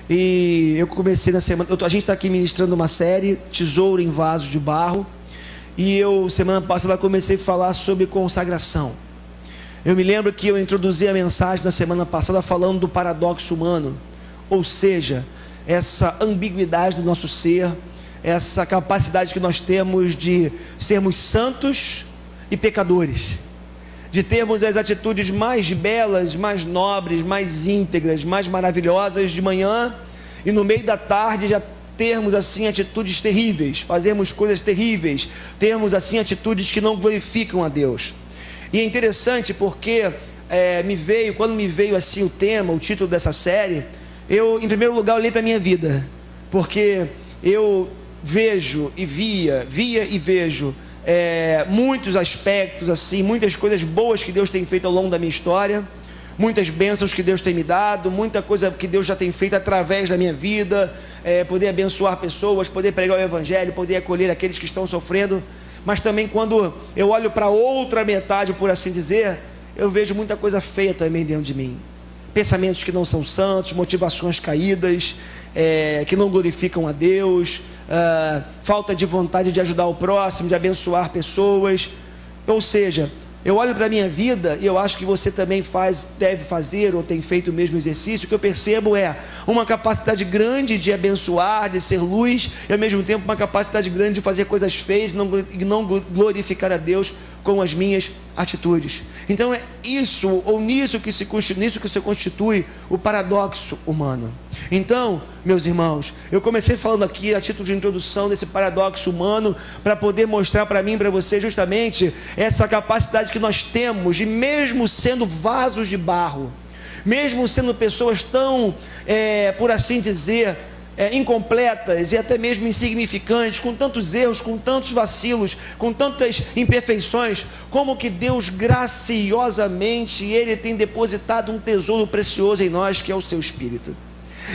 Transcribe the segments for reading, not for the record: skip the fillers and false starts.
E eu comecei na semana, a gente está aqui ministrando uma série, Tesouro em Vaso de Barro. E eu, semana passada, comecei a falar sobre consagração. Eu me lembro que eu introduzi a mensagem na semana passada falando do paradoxo humano. Ou seja, essa ambiguidade do nosso ser, essa capacidade que nós temos de sermos santos e pecadores, de termos as atitudes mais belas, mais nobres, mais íntegras, mais maravilhosas de manhã, e no meio da tarde já termos assim atitudes terríveis, fazermos coisas terríveis, termos assim atitudes que não glorificam a Deus. E é interessante porque quando me veio assim o tema, o título dessa série, eu em primeiro lugar olhei para a minha vida, porque eu vejo e via e vejo muitos aspectos assim, muitas coisas boas que Deus tem feito ao longo da minha história, muitas bênçãos que Deus tem me dado, muita coisa que Deus já tem feito através da minha vida, poder abençoar pessoas, poder pregar o Evangelho, poder acolher aqueles que estão sofrendo. Mas também quando eu olho para outra metade, por assim dizer, eu vejo muita coisa feia também dentro de mim, pensamentos que não são santos, motivações caídas, que não glorificam a Deus, falta de vontade de ajudar o próximo, de abençoar pessoas. Ou seja, eu olho para a minha vida e eu acho que você também deve fazer ou tem feito o mesmo exercício. O que eu percebo é uma capacidade grande de abençoar, de ser luz, e ao mesmo tempo uma capacidade grande de fazer coisas feias e não glorificar a Deus com as minhas atitudes. Então é isso, ou nisso que se constitui o paradoxo humano. Então, meus irmãos, eu comecei falando aqui a título de introdução desse paradoxo humano, para poder mostrar para mim e para você justamente essa capacidade que nós temos de, mesmo sendo vasos de barro, mesmo sendo pessoas tão, por assim dizer, incompletas e até mesmo insignificantes, com tantos erros, com tantos vacilos, com tantas imperfeições, como que Deus graciosamente, Ele tem depositado um tesouro precioso em nós, que é o seu Espírito.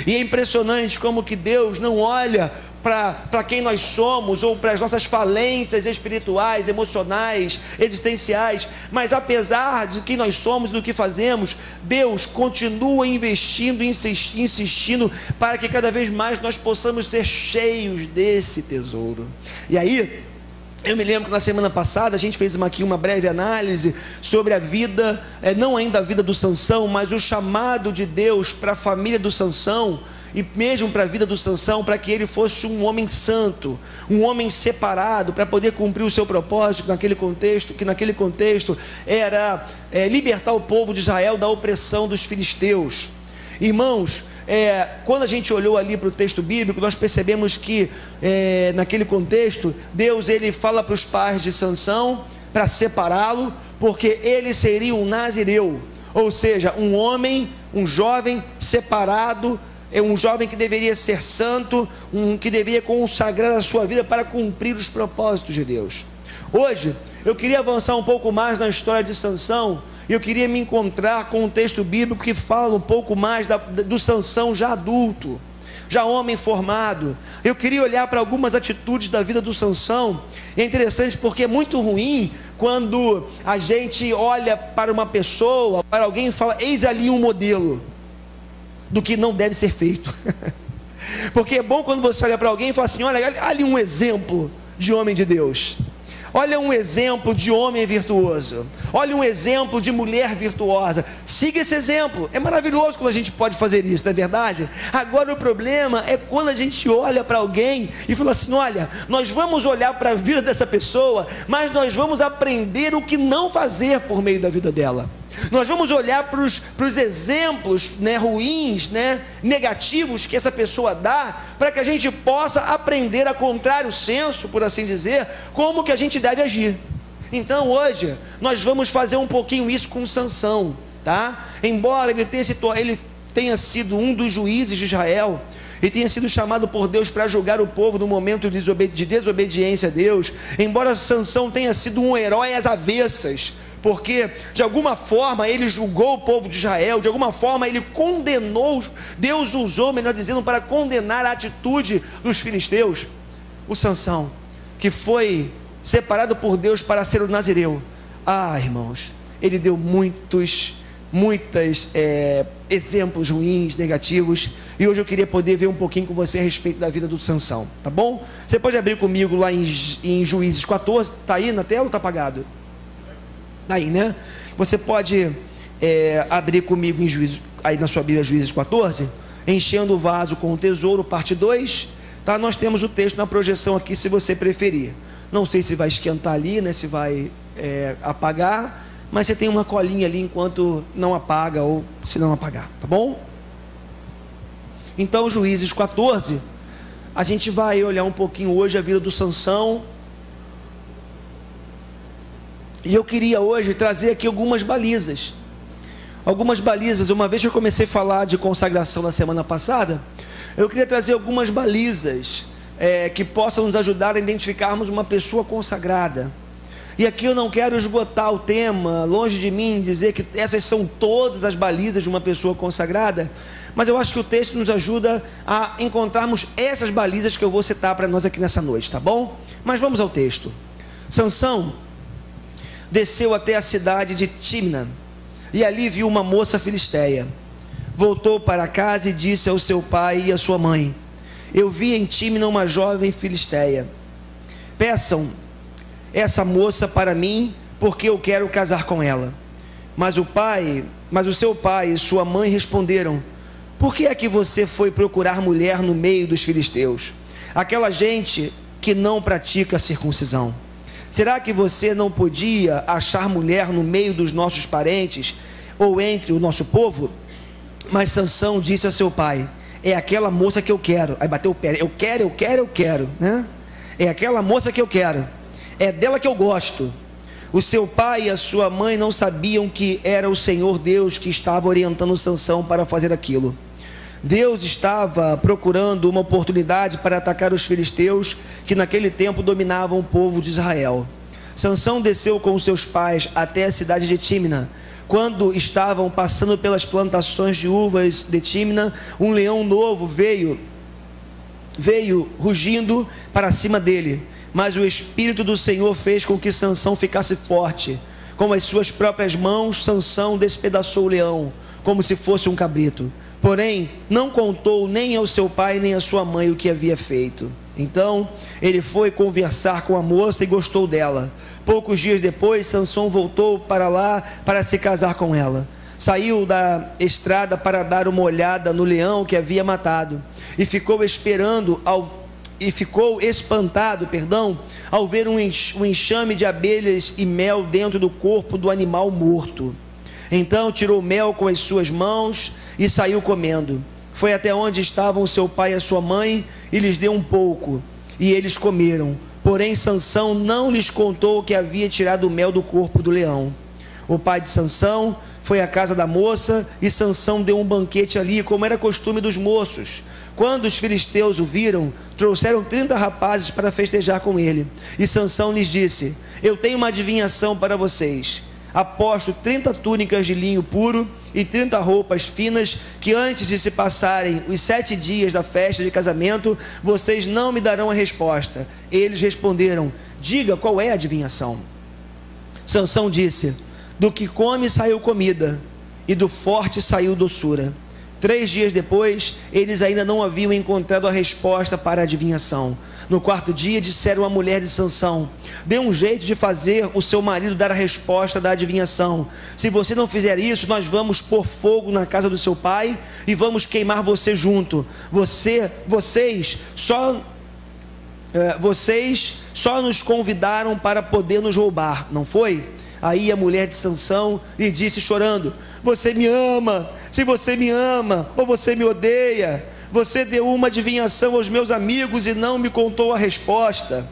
E é impressionante como que Deus não olha para quem nós somos, ou para as nossas falências espirituais, emocionais, existenciais, mas apesar de quem nós somos e do que fazemos, Deus continua investindo, insistindo, para que cada vez mais nós possamos ser cheios desse tesouro. E aí, eu me lembro que na semana passada a gente fez aqui uma breve análise sobre a vida, não ainda a vida do Sansão, mas o chamado de Deus para a família do Sansão, e mesmo para a vida do Sansão, para que ele fosse um homem santo, um homem separado, para poder cumprir o seu propósito naquele contexto era libertar o povo de Israel da opressão dos filisteus. Irmãos, quando a gente olhou ali para o texto bíblico, nós percebemos que naquele contexto, Deus ele fala para os pais de Sansão para separá-lo, porque ele seria um nazireu, ou seja, um homem, um jovem separado, um jovem que deveria ser santo, que deveria consagrar a sua vida para cumprir os propósitos de Deus. Hoje, eu queria avançar um pouco mais na história de Sansão, e eu queria me encontrar com um texto bíblico que fala um pouco mais do Sansão já adulto, já homem formado. Eu queria olhar para algumas atitudes da vida do Sansão, e é interessante porque é muito ruim quando a gente olha para uma pessoa, para alguém e fala, eis ali um modelo do que não deve ser feito. Porque é bom quando você olha para alguém e fala assim, olha ali um exemplo de homem de Deus, olha um exemplo de homem virtuoso, olha um exemplo de mulher virtuosa, siga esse exemplo. É maravilhoso quando a gente pode fazer isso, não é verdade? Agora o problema é quando a gente olha para alguém e fala assim, olha, nós vamos olhar para a vida dessa pessoa, mas nós vamos aprender o que não fazer por meio da vida dela. Nós vamos olhar para os exemplos ruins, negativos que essa pessoa dá, para que a gente possa aprender a contrário senso, por assim dizer, como que a gente deve agir. Então hoje nós vamos fazer um pouquinho isso com Sansão, tá? Embora ele tenha sido um dos juízes de Israel, e tinha sido chamado por Deus para julgar o povo no momento de desobediência a Deus, embora Sansão tenha sido um herói às avessas, porque de alguma forma ele julgou o povo de Israel, de alguma forma ele condenou, Deus usou, melhor dizendo, para condenar a atitude dos filisteus. O Sansão, que foi separado por Deus para ser o nazireu, irmãos, ele deu muitos muitos exemplos ruins, negativos, e hoje eu queria poder ver um pouquinho com você a respeito da vida do Sansão, tá bom? Você pode abrir comigo lá em Juízes 14, tá aí na tela ou tá apagado? Aí, né? Você pode abrir comigo em Juízes, aí na sua Bíblia, Juízes 14, enchendo o vaso com o tesouro, parte 2, tá? Nós temos o texto na projeção aqui, se você preferir. Não sei se vai esquentar ali, né? Se vai apagar, mas você tem uma colinha ali enquanto não apaga, ou se não apagar, tá bom? Então, Juízes 14, a gente vai olhar um pouquinho hoje a vida do Sansão, e eu queria hoje trazer aqui algumas balizas, uma vez que eu comecei a falar de consagração na semana passada, eu queria trazer algumas balizas, que possam nos ajudar a identificarmos uma pessoa consagrada. E aqui eu não quero esgotar o tema, longe de mim dizer que essas são todas as balizas de uma pessoa consagrada, mas eu acho que o texto nos ajuda a encontrarmos essas balizas que eu vou citar para nós aqui nessa noite, tá bom? Mas vamos ao texto. Sansão desceu até a cidade de Tímna, e ali viu uma moça filisteia. Voltou para casa e disse ao seu pai e à sua mãe: eu vi em Tímna uma jovem filisteia. Peçam essa moça para mim, porque eu quero casar com ela. Mas o seu pai e sua mãe responderam: por que é que você foi procurar mulher no meio dos filisteus, aquela gente que não pratica a circuncisão? Será que você não podia achar mulher no meio dos nossos parentes, ou entre o nosso povo? Mas Sansão disse a seu pai: é aquela moça que eu quero. Aí bateu o pé: eu quero, né? É aquela moça que eu quero, é dela que eu gosto. O seu pai e a sua mãe não sabiam que era o Senhor Deus que estava orientando Sansão para fazer aquilo. Deus estava procurando uma oportunidade para atacar os filisteus, que naquele tempo dominavam o povo de Israel. Sansão desceu com seus pais até a cidade de Tímna. Quando estavam passando pelas plantações de uvas de Tímna, um leão novo veio rugindo para cima dele. Mas o Espírito do Senhor fez com que Sansão ficasse forte. Com as suas próprias mãos, Sansão despedaçou o leão, como se fosse um cabrito. Porém, não contou nem ao seu pai nem à sua mãe o que havia feito. Então, ele foi conversar com a moça e gostou dela. Poucos dias depois, Sansão voltou para lá para se casar com ela. Saiu da estrada para dar uma olhada no leão que havia matado, e ficou espantado, ao ver um enxame de abelhas e mel dentro do corpo do animal morto. Então tirou mel com as suas mãos e saiu comendo. Foi até onde estavam seu pai e a sua mãe e lhes deu um pouco, e eles comeram. Porém Sansão não lhes contou que havia tirado o mel do corpo do leão. O pai de Sansão foi à casa da moça, e Sansão deu um banquete ali, como era costume dos moços. Quando os filisteus o viram, trouxeram 30 rapazes para festejar com ele. E Sansão lhes disse: eu tenho uma adivinhação para vocês. Aposto 30 túnicas de linho puro e 30 roupas finas, que antes de se passarem os 7 dias da festa de casamento, vocês não me darão a resposta. Eles responderam: diga qual é a adivinhação. Sansão disse: do que come saiu comida, e do forte saiu doçura. 3 dias depois, eles ainda não haviam encontrado a resposta para a adivinhação. No 4º dia, disseram à mulher de Sansão: dê um jeito de fazer o seu marido dar a resposta da adivinhação. Se você não fizer isso, nós vamos pôr fogo na casa do seu pai e vamos queimar você junto. Vocês só nos convidaram para poder nos roubar, não foi? Aí a mulher de Sansão lhe disse chorando: você me ama? Se você me ama ou você me odeia? Você deu uma adivinhação aos meus amigos e não me contou a resposta.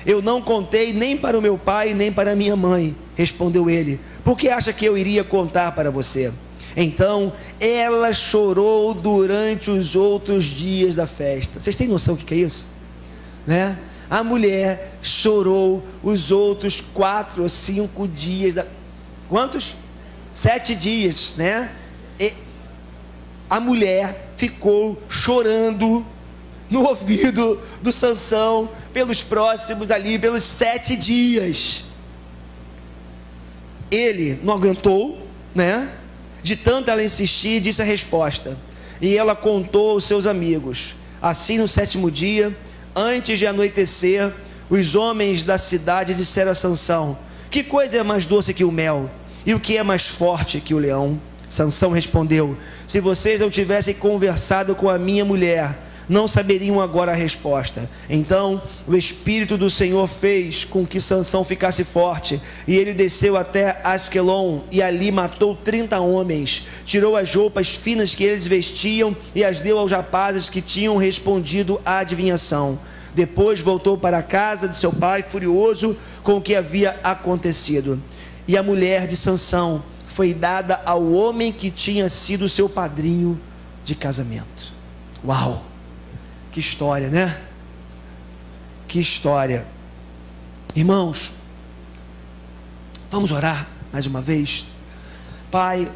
Eu não contei nem para o meu pai nem para a minha mãe, respondeu ele. Por que acha que eu iria contar para você? Então ela chorou durante os outros dias da festa. Vocês têm noção do que é isso? Né? A mulher chorou os outros 4 ou 5 dias Quantos? 7 dias, né? E a mulher ficou chorando no ouvido do Sansão pelos 7 dias. Ele não aguentou, né? De tanto ela insistir, disse a resposta. E ela contou aos seus amigos. Assim, no 7º dia, antes de anoitecer, os homens da cidade disseram a Sansão: que coisa é mais doce que o mel? E o que é mais forte que o leão? Sansão respondeu: se vocês não tivessem conversado com a minha mulher, não saberiam agora a resposta. Então o Espírito do Senhor fez com que Sansão ficasse forte, e ele desceu até Asquelon, e ali matou 30 homens, tirou as roupas finas que eles vestiam, e as deu aos rapazes que tinham respondido à adivinhação. Depois voltou para a casa de seu pai, furioso com o que havia acontecido. E a mulher de Sansão foi dada ao homem que tinha sido seu padrinho de casamento. Uau! Que história, né? Que história. Irmãos, vamos orar mais uma vez. Pai,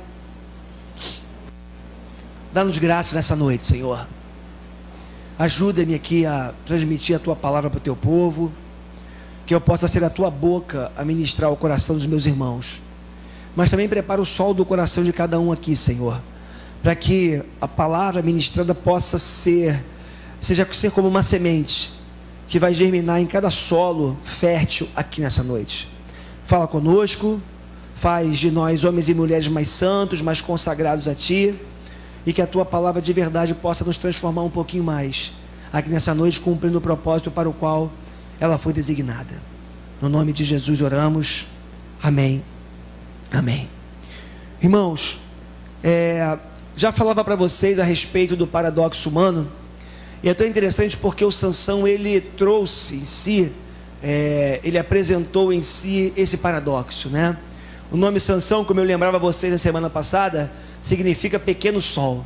dá-nos graça nessa noite, Senhor. Ajuda-me aqui a transmitir a Tua palavra para o Teu povo, que eu possa ser a Tua boca a ministrar o coração dos meus irmãos. Mas também prepara o sol do coração de cada um aqui, Senhor, para que a palavra ministrada possa ser como uma semente que vai germinar em cada solo fértil aqui nessa noite. Fala conosco, faz de nós homens e mulheres mais santos, mais consagrados a Ti, e que a Tua palavra de verdade possa nos transformar um pouquinho mais aqui nessa noite, cumprindo o propósito para o qual ela foi designada. No nome de Jesus oramos, amém, amém. Irmãos, já falava para vocês a respeito do paradoxo humano, e é tão interessante porque o Sansão, ele trouxe em si, ele apresentou em si esse paradoxo, né? O nome Sansão, como eu lembrava a vocês na semana passada, significa pequeno sol.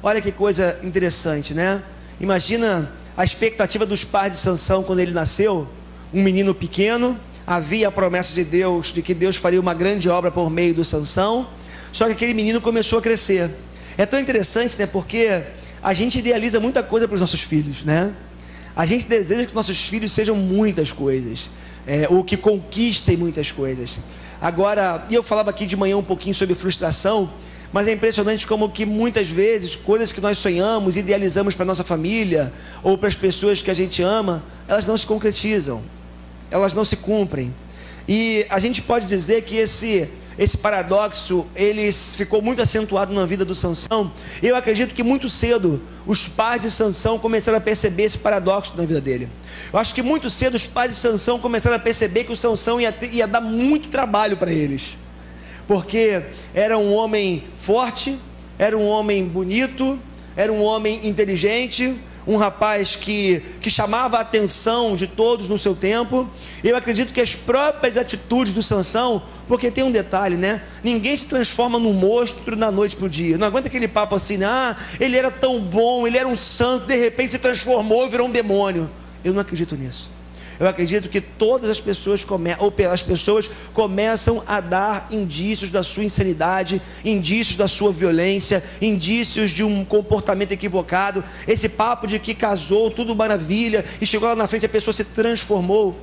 Olha que coisa interessante, né? Imagina a expectativa dos pais de Sansão quando ele nasceu, um menino pequeno, havia a promessa de Deus, de que Deus faria uma grande obra por meio do Sansão, só que aquele menino começou a crescer. É tão interessante, né? Porque a gente idealiza muita coisa para os nossos filhos, né? A gente deseja que nossos filhos sejam muitas coisas, ou que conquistem muitas coisas. Agora, e eu falava aqui de manhã um pouquinho sobre frustração, mas é impressionante como que muitas vezes coisas que nós sonhamos, idealizamos para a nossa família ou para as pessoas que a gente ama, elas não se concretizam, elas não se cumprem. E a gente pode dizer que esse paradoxo, ele ficou muito acentuado na vida do Sansão. Eu acredito que muito cedo os pais de Sansão começaram a perceber esse paradoxo na vida dele. Eu acho que muito cedo os pais de Sansão começaram a perceber que o Sansão ia dar muito trabalho para eles, porque era um homem forte, era um homem bonito, era um homem inteligente, um rapaz que chamava a atenção de todos no seu tempo. Eu acredito que as próprias atitudes do Sansão, porque tem um detalhe, né? Ninguém se transforma num monstro da noite para o dia. Não aguenta aquele papo assim, ele era tão bom, ele era um santo, de repente se transformou, virou um demônio. Eu não acredito nisso. Eu acredito que todas as pessoas começam a dar indícios da sua insanidade, indícios da sua violência, indícios de um comportamento equivocado. Esse papo de que casou, tudo maravilha, e chegou lá na frente a pessoa se transformou.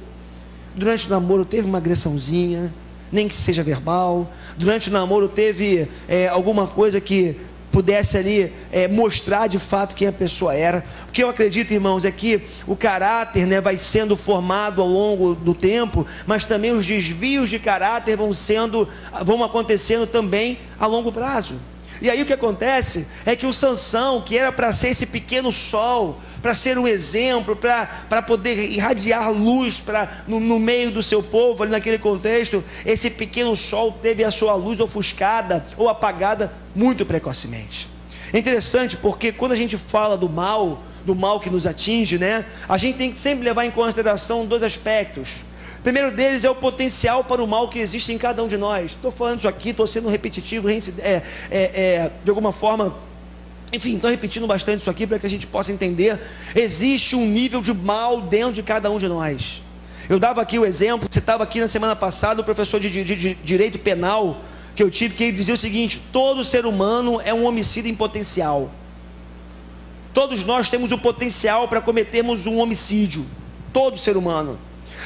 Durante o namoro teve uma agressãozinha, nem que seja verbal. Durante o namoro teve alguma coisa que pudesse ali mostrar de fato quem a pessoa era. O que eu acredito, irmãos, é que o caráter, né, vai sendo formado ao longo do tempo, mas também os desvios de caráter vão acontecendo também a longo prazo. E aí o que acontece é que o Sansão, que era para ser esse pequeno sol, para ser um exemplo, para poder irradiar luz no meio do seu povo, ali naquele contexto, esse pequeno sol teve a sua luz ofuscada ou apagada muito precocemente. É interessante porque quando a gente fala do mal que nos atinge, né, a gente tem que sempre levar em consideração dois aspectos. O primeiro deles é o potencial para o mal que existe em cada um de nós. Estou falando isso aqui, estou sendo repetitivo, de alguma forma, enfim, estou repetindo bastante isso aqui para que a gente possa entender. Existe um nível de mal dentro de cada um de nós. Eu dava aqui o exemplo, citava aqui na semana passada o professor de direito penal que eu tive, que ele dizia o seguinte: todo ser humano é um homicida em potencial. Todos nós temos o potencial para cometermos um homicídio, todo ser humano.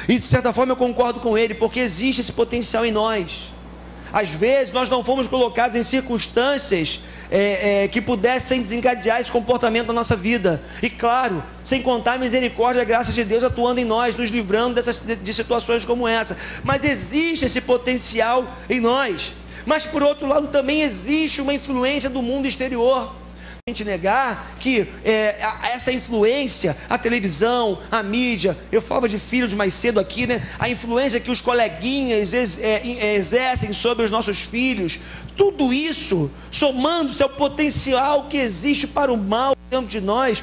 E de certa forma eu concordo com ele, porque existe esse potencial em nós. Às vezes nós não fomos colocados em circunstâncias que pudessem desencadear esse comportamento na nossa vida. E claro, sem contar a misericórdia e a graça de Deus atuando em nós, nos livrando de situações como essa. Mas existe esse potencial em nós. Mas por outro lado também existe uma influência do mundo exterior. A gente negar que essa influência, a televisão, a mídia, eu falava de filhos mais cedo aqui, né? A influência que os coleguinhas exercem sobre os nossos filhos, tudo isso, somando-se ao potencial que existe para o mal dentro de nós,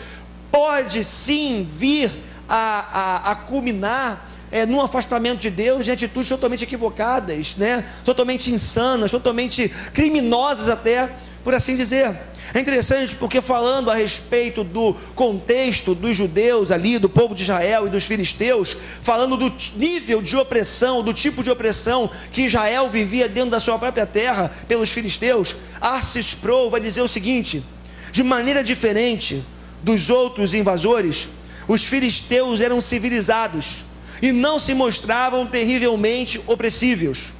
pode sim vir a culminar num afastamento de Deus, de atitudes totalmente equivocadas, né? Totalmente insanas, totalmente criminosas até, por assim dizer. É interessante porque, falando a respeito do contexto dos judeus ali, do povo de Israel e dos filisteus, falando do nível de opressão, do tipo de opressão que Israel vivia dentro da sua própria terra pelos filisteus, R.C. Sproul vai dizer o seguinte: de maneira diferente dos outros invasores, os filisteus eram civilizados e não se mostravam terrivelmente opressivos.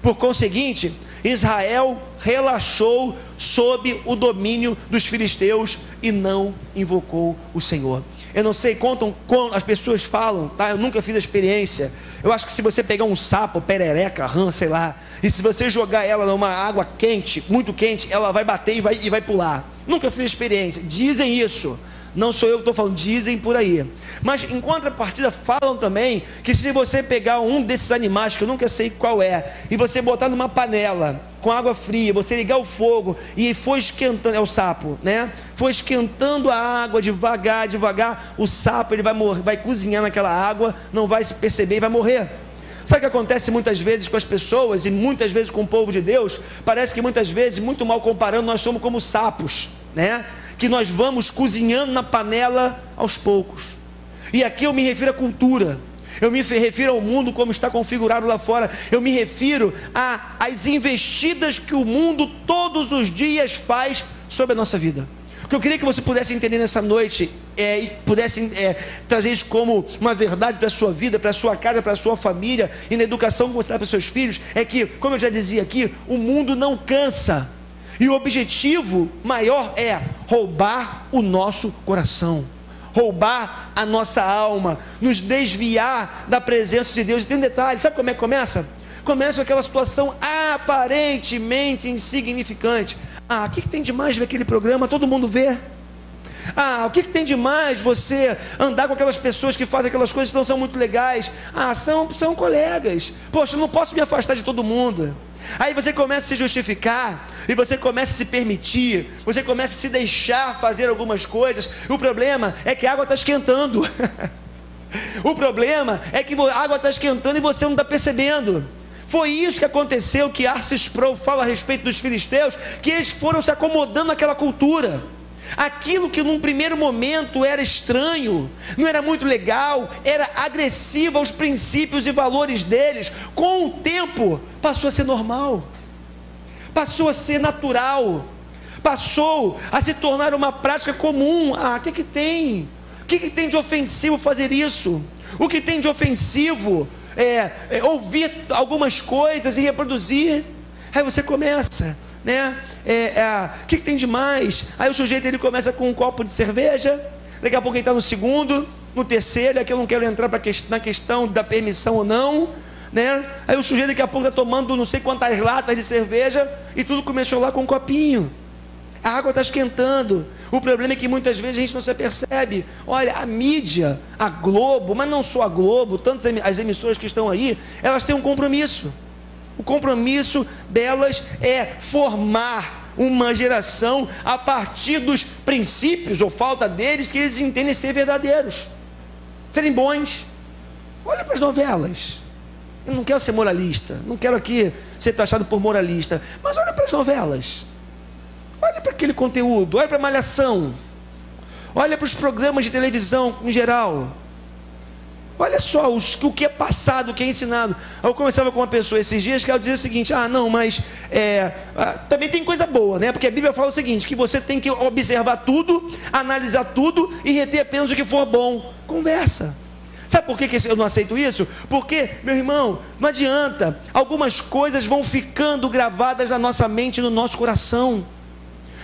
Por conseguinte, Israel relaxou sob o domínio dos filisteus e não invocou o Senhor. Eu não sei, contam, as pessoas falam, tá? Eu nunca fiz a experiência. Eu acho que se você pegar um sapo, perereca, rã, sei lá, e se você jogar ela numa água quente, muito quente, ela vai bater e vai pular. Nunca fiz a experiência. Dizem isso. Não sou eu que estou falando, dizem por aí. Mas em contrapartida falam também que se você pegar um desses animais, que eu nunca sei qual é, e você botar numa panela com água fria, você ligar o fogo e for esquentando, é o sapo, né? For esquentando a água devagar, o sapo ele vai morrer, vai cozinhar naquela água, não vai se perceber e vai morrer. Sabe o que acontece muitas vezes com as pessoas e muitas vezes com o povo de Deus? Parece que muitas vezes, muito mal comparando, nós somos como sapos, né? Que nós vamos cozinhando na panela aos poucos. E aqui eu me refiro à cultura, eu me refiro ao mundo como está configurado lá fora, eu me refiro às investidas que o mundo todos os dias faz sobre a nossa vida. O que eu queria que você pudesse entender nessa noite e pudesse trazer isso como uma verdade para a sua vida, para a sua casa, para a sua família e na educação que você dá para os seus filhos, é que, como eu já dizia aqui, o mundo não cansa. E o objetivo maior é roubar o nosso coração, roubar a nossa alma, nos desviar da presença de Deus. E tem um detalhe, sabe como é que começa? Começa com aquela situação aparentemente insignificante. O que tem de mais ver aquele programa? Todo mundo vê. O que tem de mais você andar com aquelas pessoas que fazem aquelas coisas que não são muito legais? São colegas. Poxa, eu não posso me afastar de todo mundo. Aí você começa a se justificar, e você começa a se permitir, você começa a se deixar fazer algumas coisas. O problema é que a água está esquentando. O problema é que a água está esquentando e você não está percebendo. Foi isso que aconteceu, que R.C. Sproul fala a respeito dos filisteus, que eles foram se acomodando naquela cultura. Aquilo que num primeiro momento era estranho, não era muito legal, era agressivo aos princípios e valores deles, com o tempo passou a ser normal, passou a ser natural, passou a se tornar uma prática comum. O que tem? O que tem de ofensivo fazer isso? O que tem de ofensivo ouvir algumas coisas e reproduzir? Aí você começa, né? O que tem de mais? Aí o sujeito ele começa com um copo de cerveja, daqui a pouco ele está no segundo, no terceiro, aqui eu não quero entrar na questão da permissão ou não, né? Aí o sujeito daqui a pouco está tomando não sei quantas latas de cerveja, e tudo começou lá com um copinho. A água está esquentando. O problema é que muitas vezes a gente não se percebe. Olha, a mídia, a Globo, mas não só a Globo, tantas as emissoras que estão aí, elas têm um compromisso. O compromisso delas é formar uma geração a partir dos princípios ou falta deles que eles entendem ser verdadeiros, serem bons. Olha para as novelas. Eu não quero ser moralista, não quero aqui ser taxado por moralista, mas olha para as novelas, olha para aquele conteúdo, olha para a Malhação, olha para os programas de televisão em geral. Olha só o que é passado, o que é ensinado. Eu conversava com uma pessoa esses dias que ela dizia o seguinte: também tem coisa boa, né? Porque a Bíblia fala o seguinte, que você tem que observar tudo, analisar tudo e reter apenas o que for bom. Conversa. Sabe por que eu não aceito isso? Porque, meu irmão, não adianta. Algumas coisas vão ficando gravadas na nossa mente e no nosso coração.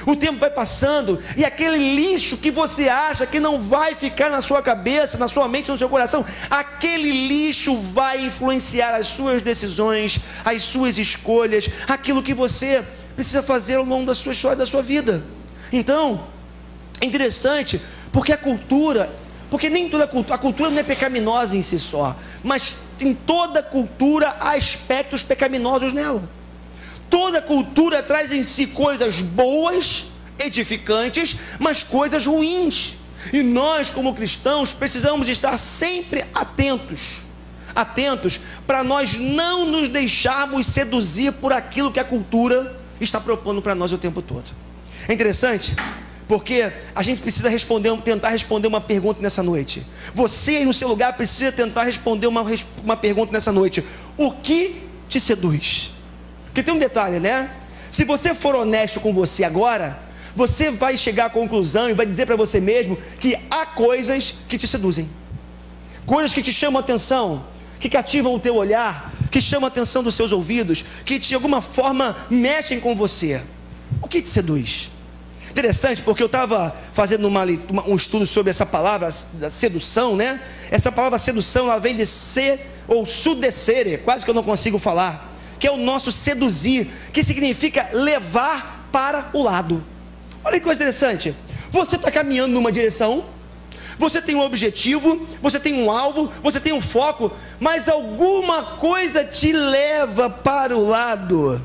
O tempo vai passando e aquele lixo que você acha que não vai ficar na sua cabeça, na sua mente, no seu coração, aquele lixo vai influenciar as suas decisões, as suas escolhas, aquilo que você precisa fazer ao longo da sua história, da sua vida. Então, é interessante, porque porque nem toda a cultura não é pecaminosa em si só, mas em toda cultura há aspectos pecaminosos nela. Toda cultura traz em si coisas boas, edificantes, mas coisas ruins. E nós, como cristãos, precisamos estar sempre atentos para nós não nos deixarmos seduzir por aquilo que a cultura está propondo para nós o tempo todo. É interessante, porque a gente precisa tentar responder uma pergunta nessa noite. Você, no seu lugar, precisa tentar responder uma pergunta nessa noite: o que te seduz? Porque tem um detalhe, né? Se você for honesto com você agora, você vai chegar à conclusão e vai dizer para você mesmo que há coisas que te seduzem, coisas que te chamam a atenção, que cativam o teu olhar, que chamam a atenção dos seus ouvidos, que de alguma forma mexem com você. O que te seduz? Interessante, porque eu estava fazendo um estudo sobre essa palavra da sedução, né? Essa palavra sedução, ela vem de ser ou sudecere, quase que eu não consigo falar, que é o nosso seduzir, que significa levar para o lado. Olha que coisa interessante. Você está caminhando numa direção, você tem um objetivo, você tem um alvo, você tem um foco, mas alguma coisa te leva para o lado.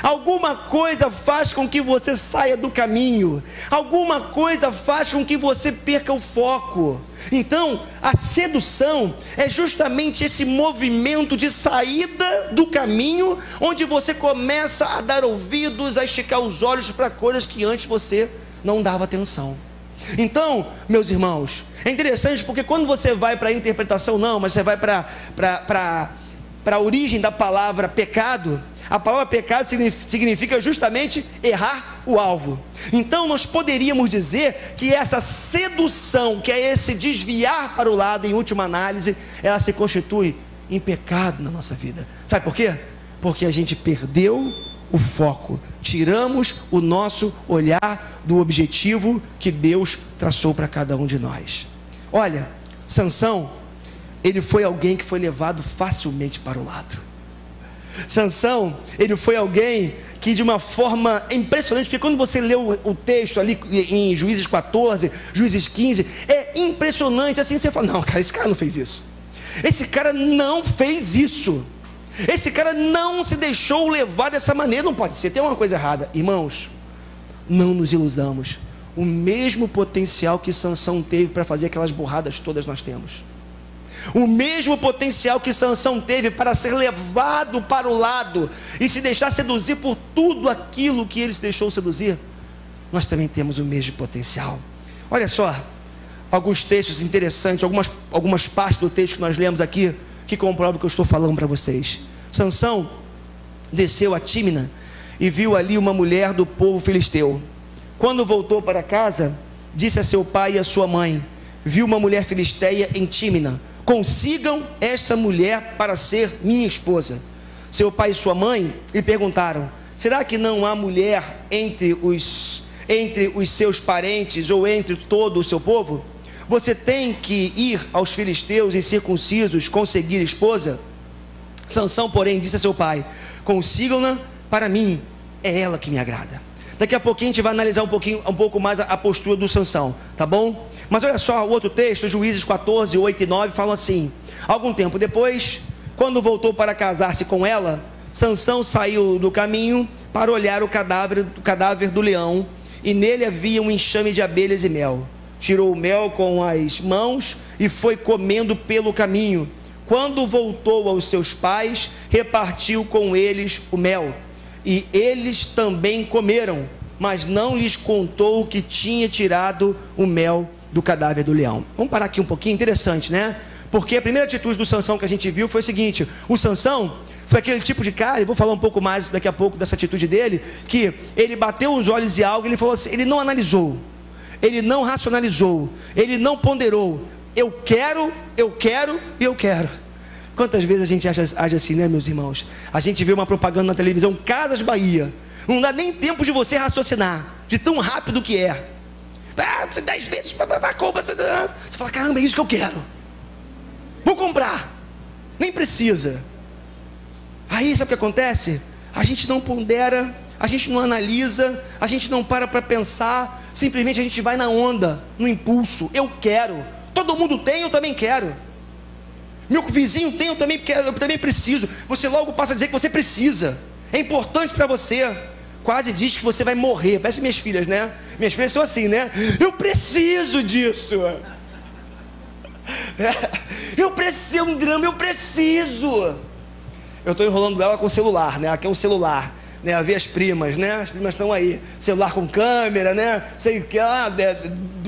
Alguma coisa faz com que você saia do caminho, alguma coisa faz com que você perca o foco. Então, a sedução é justamente esse movimento de saída do caminho, onde você começa a dar ouvidos, a esticar os olhos para coisas que antes você não dava atenção. Então, meus irmãos, é interessante porque quando você vai para a interpretação, mas você vai para a origem da palavra pecado. A palavra pecado significa justamente errar o alvo. Então nós poderíamos dizer que essa sedução, que é esse desviar para o lado, em última análise, ela se constitui em pecado na nossa vida. Sabe por quê? Porque a gente perdeu o foco, tiramos o nosso olhar do objetivo que Deus traçou para cada um de nós. Olha, Sansão, ele foi alguém que foi levado facilmente para o lado. Sansão, ele foi alguém que de uma forma impressionante, porque quando você lê o texto ali em Juízes 14, Juízes 15, é impressionante, assim você fala, não cara, esse cara não fez isso, esse cara não fez isso, esse cara não se deixou levar dessa maneira, não pode ser, tem uma coisa errada. Irmãos, não nos iludamos, o mesmo potencial que Sansão teve para fazer aquelas burradas todas nós temos. O mesmo potencial que Sansão teve para ser levado para o lado e se deixar seduzir por tudo aquilo que ele se deixou seduzir, nós também temos o mesmo potencial. Olha só, alguns textos interessantes, algumas partes do texto que nós lemos aqui, que comprovam o que eu estou falando para vocês. Sansão desceu a Tímina e viu ali uma mulher do povo filisteu. Quando voltou para casa, disse a seu pai e a sua mãe: viu uma mulher filisteia em Tímina, consigam esta mulher para ser minha esposa. Seu pai e sua mãe lhe perguntaram: será que não há mulher entre os seus parentes ou entre todo o seu povo? Você tem que ir aos filisteus incircuncisos conseguir esposa? Sansão, porém, disse a seu pai: consigam-na para mim, é ela que me agrada. Daqui a pouquinho a gente vai analisar um pouco mais a postura do Sansão, tá bom? Mas olha só, o outro texto, Juízes 14, 8 e 9, falam assim: algum tempo depois, quando voltou para casar-se com ela, Sansão saiu do caminho para olhar o cadáver do leão, e nele havia um enxame de abelhas e mel. Tirou o mel com as mãos e foi comendo pelo caminho. Quando voltou aos seus pais, repartiu com eles o mel, e eles também comeram, mas não lhes contou que tinha tirado o mel do cadáver do leão. Vamos parar aqui um pouquinho, interessante, né? Porque a primeira atitude do Sansão que a gente viu foi o seguinte: o Sansão foi aquele tipo de cara, e vou falar um pouco mais daqui a pouco dessa atitude dele, que ele bateu os olhos em algo, ele falou assim, ele não analisou, ele não racionalizou, ele não ponderou, Eu quero e eu quero. Quantas vezes a gente age assim, né, meus irmãos? A gente vê uma propaganda na televisão, Casas Bahia. Não dá nem tempo de você raciocinar, de tão rápido que é. 10 vezes, compra. Você fala, caramba, é isso que eu quero. Vou comprar. Nem precisa. Aí sabe o que acontece? A gente não pondera, a gente não analisa, a gente não para pensar. Simplesmente a gente vai na onda, no impulso. Eu quero. Todo mundo tem, eu também quero. Meu vizinho tem, eu também quero, eu também preciso. Você logo passa a dizer que você precisa. É importante para você. Quase diz que você vai morrer. Parece minhas filhas, né? Minhas filhas são assim, né? Eu preciso disso. Eu preciso, é um drama, eu preciso. Eu estou enrolando ela com o celular, né? Aqui é um celular, né? A ver as primas, né? As primas estão aí. Celular com câmera, né? Sei que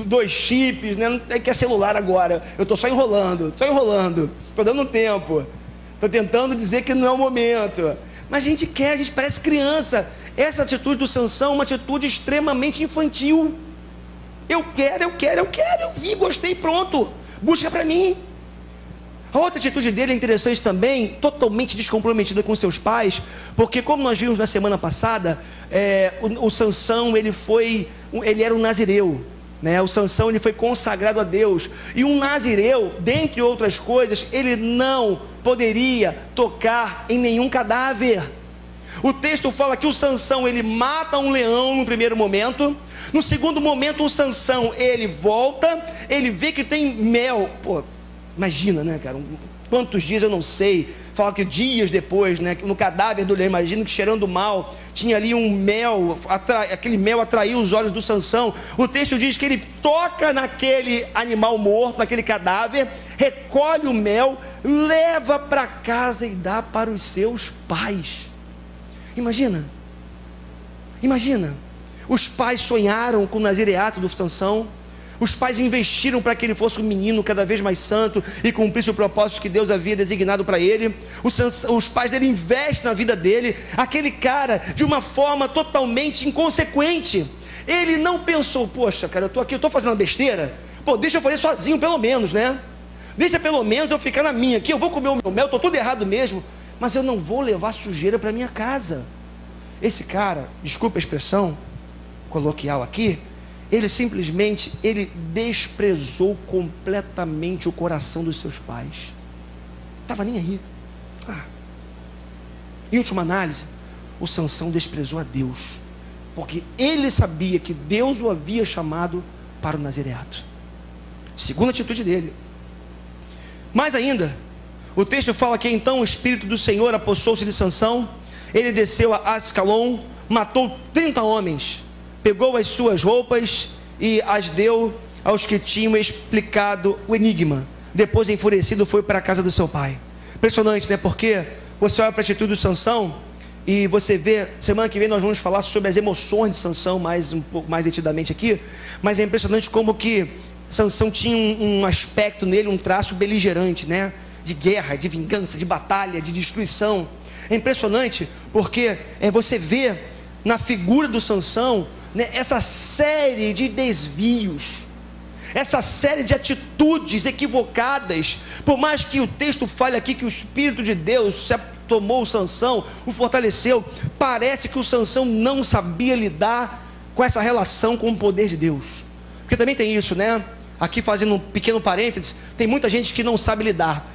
2 chips, né? Não tem que é celular agora. Eu estou só enrolando. Estou dando tempo. Estou tentando dizer que não é o momento. Mas a gente quer, a gente parece criança. Essa atitude do Sansão é uma atitude extremamente infantil. Eu quero, eu vi, gostei, pronto. Busca para mim. A outra atitude dele é interessante também, totalmente descomprometida com seus pais, porque como nós vimos na semana passada, o Sansão, ele era um nazireu, né? O Sansão, ele foi consagrado a Deus, e um nazireu, dentre outras coisas, ele não poderia tocar em nenhum cadáver. O texto fala que o Sansão, ele mata um leão no primeiro momento. No segundo momento, o Sansão, ele volta, ele vê que tem mel. Pô, imagina, né, cara? Quantos dias eu não sei. Fala que dias depois, né, no cadáver do leão, imagina que cheirando mal, tinha ali um mel, aquele mel atraiu os olhos do Sansão. O texto diz que ele toca naquele animal morto, naquele cadáver, recolhe o mel, leva para casa e dá para os seus pais. Imagina, os pais sonharam com o nazireato do Sansão, os pais investiram para que ele fosse um menino cada vez mais santo e cumprisse o propósito que Deus havia designado para ele. Os pais dele investem na vida dele, aquele cara, de uma forma totalmente inconsequente. Ele não pensou, poxa, cara, eu estou fazendo uma besteira, deixa eu fazer sozinho pelo menos, né? Deixa pelo menos eu ficar na minha aqui, eu vou comer o meu mel, estou tudo errado mesmo, mas eu não vou levar sujeira para minha casa. Esse cara, desculpa a expressão coloquial aqui, ele simplesmente, ele desprezou completamente o coração dos seus pais. Estava nem aí. Em última análise, o Sansão desprezou a Deus, porque ele sabia que Deus o havia chamado para o nazireato. Segunda atitude dele. Mais ainda, o texto fala que então o Espírito do Senhor apossou-se de Sansão, ele desceu a Ascalon, matou 30 homens, pegou as suas roupas e as deu aos que tinham explicado o enigma. Depois, enfurecido, foi para a casa do seu pai. Impressionante, né? Porque você olha para a atitude do Sansão e você vê, semana que vem nós vamos falar sobre as emoções de Sansão, um pouco mais detidamente aqui, mas é impressionante como que Sansão tinha um aspecto nele, um traço beligerante, né? De guerra, de vingança, de batalha, de destruição. É impressionante porque você vê na figura do Sansão, né, essa série de desvios, essa série de atitudes equivocadas. Por mais que o texto fale aqui que o Espírito de Deus tomou o Sansão, o fortaleceu, parece que o Sansão não sabia lidar com essa relação com o poder de Deus. Porque também tem isso, né? Aqui fazendo um pequeno parênteses, tem muita gente que não sabe lidar.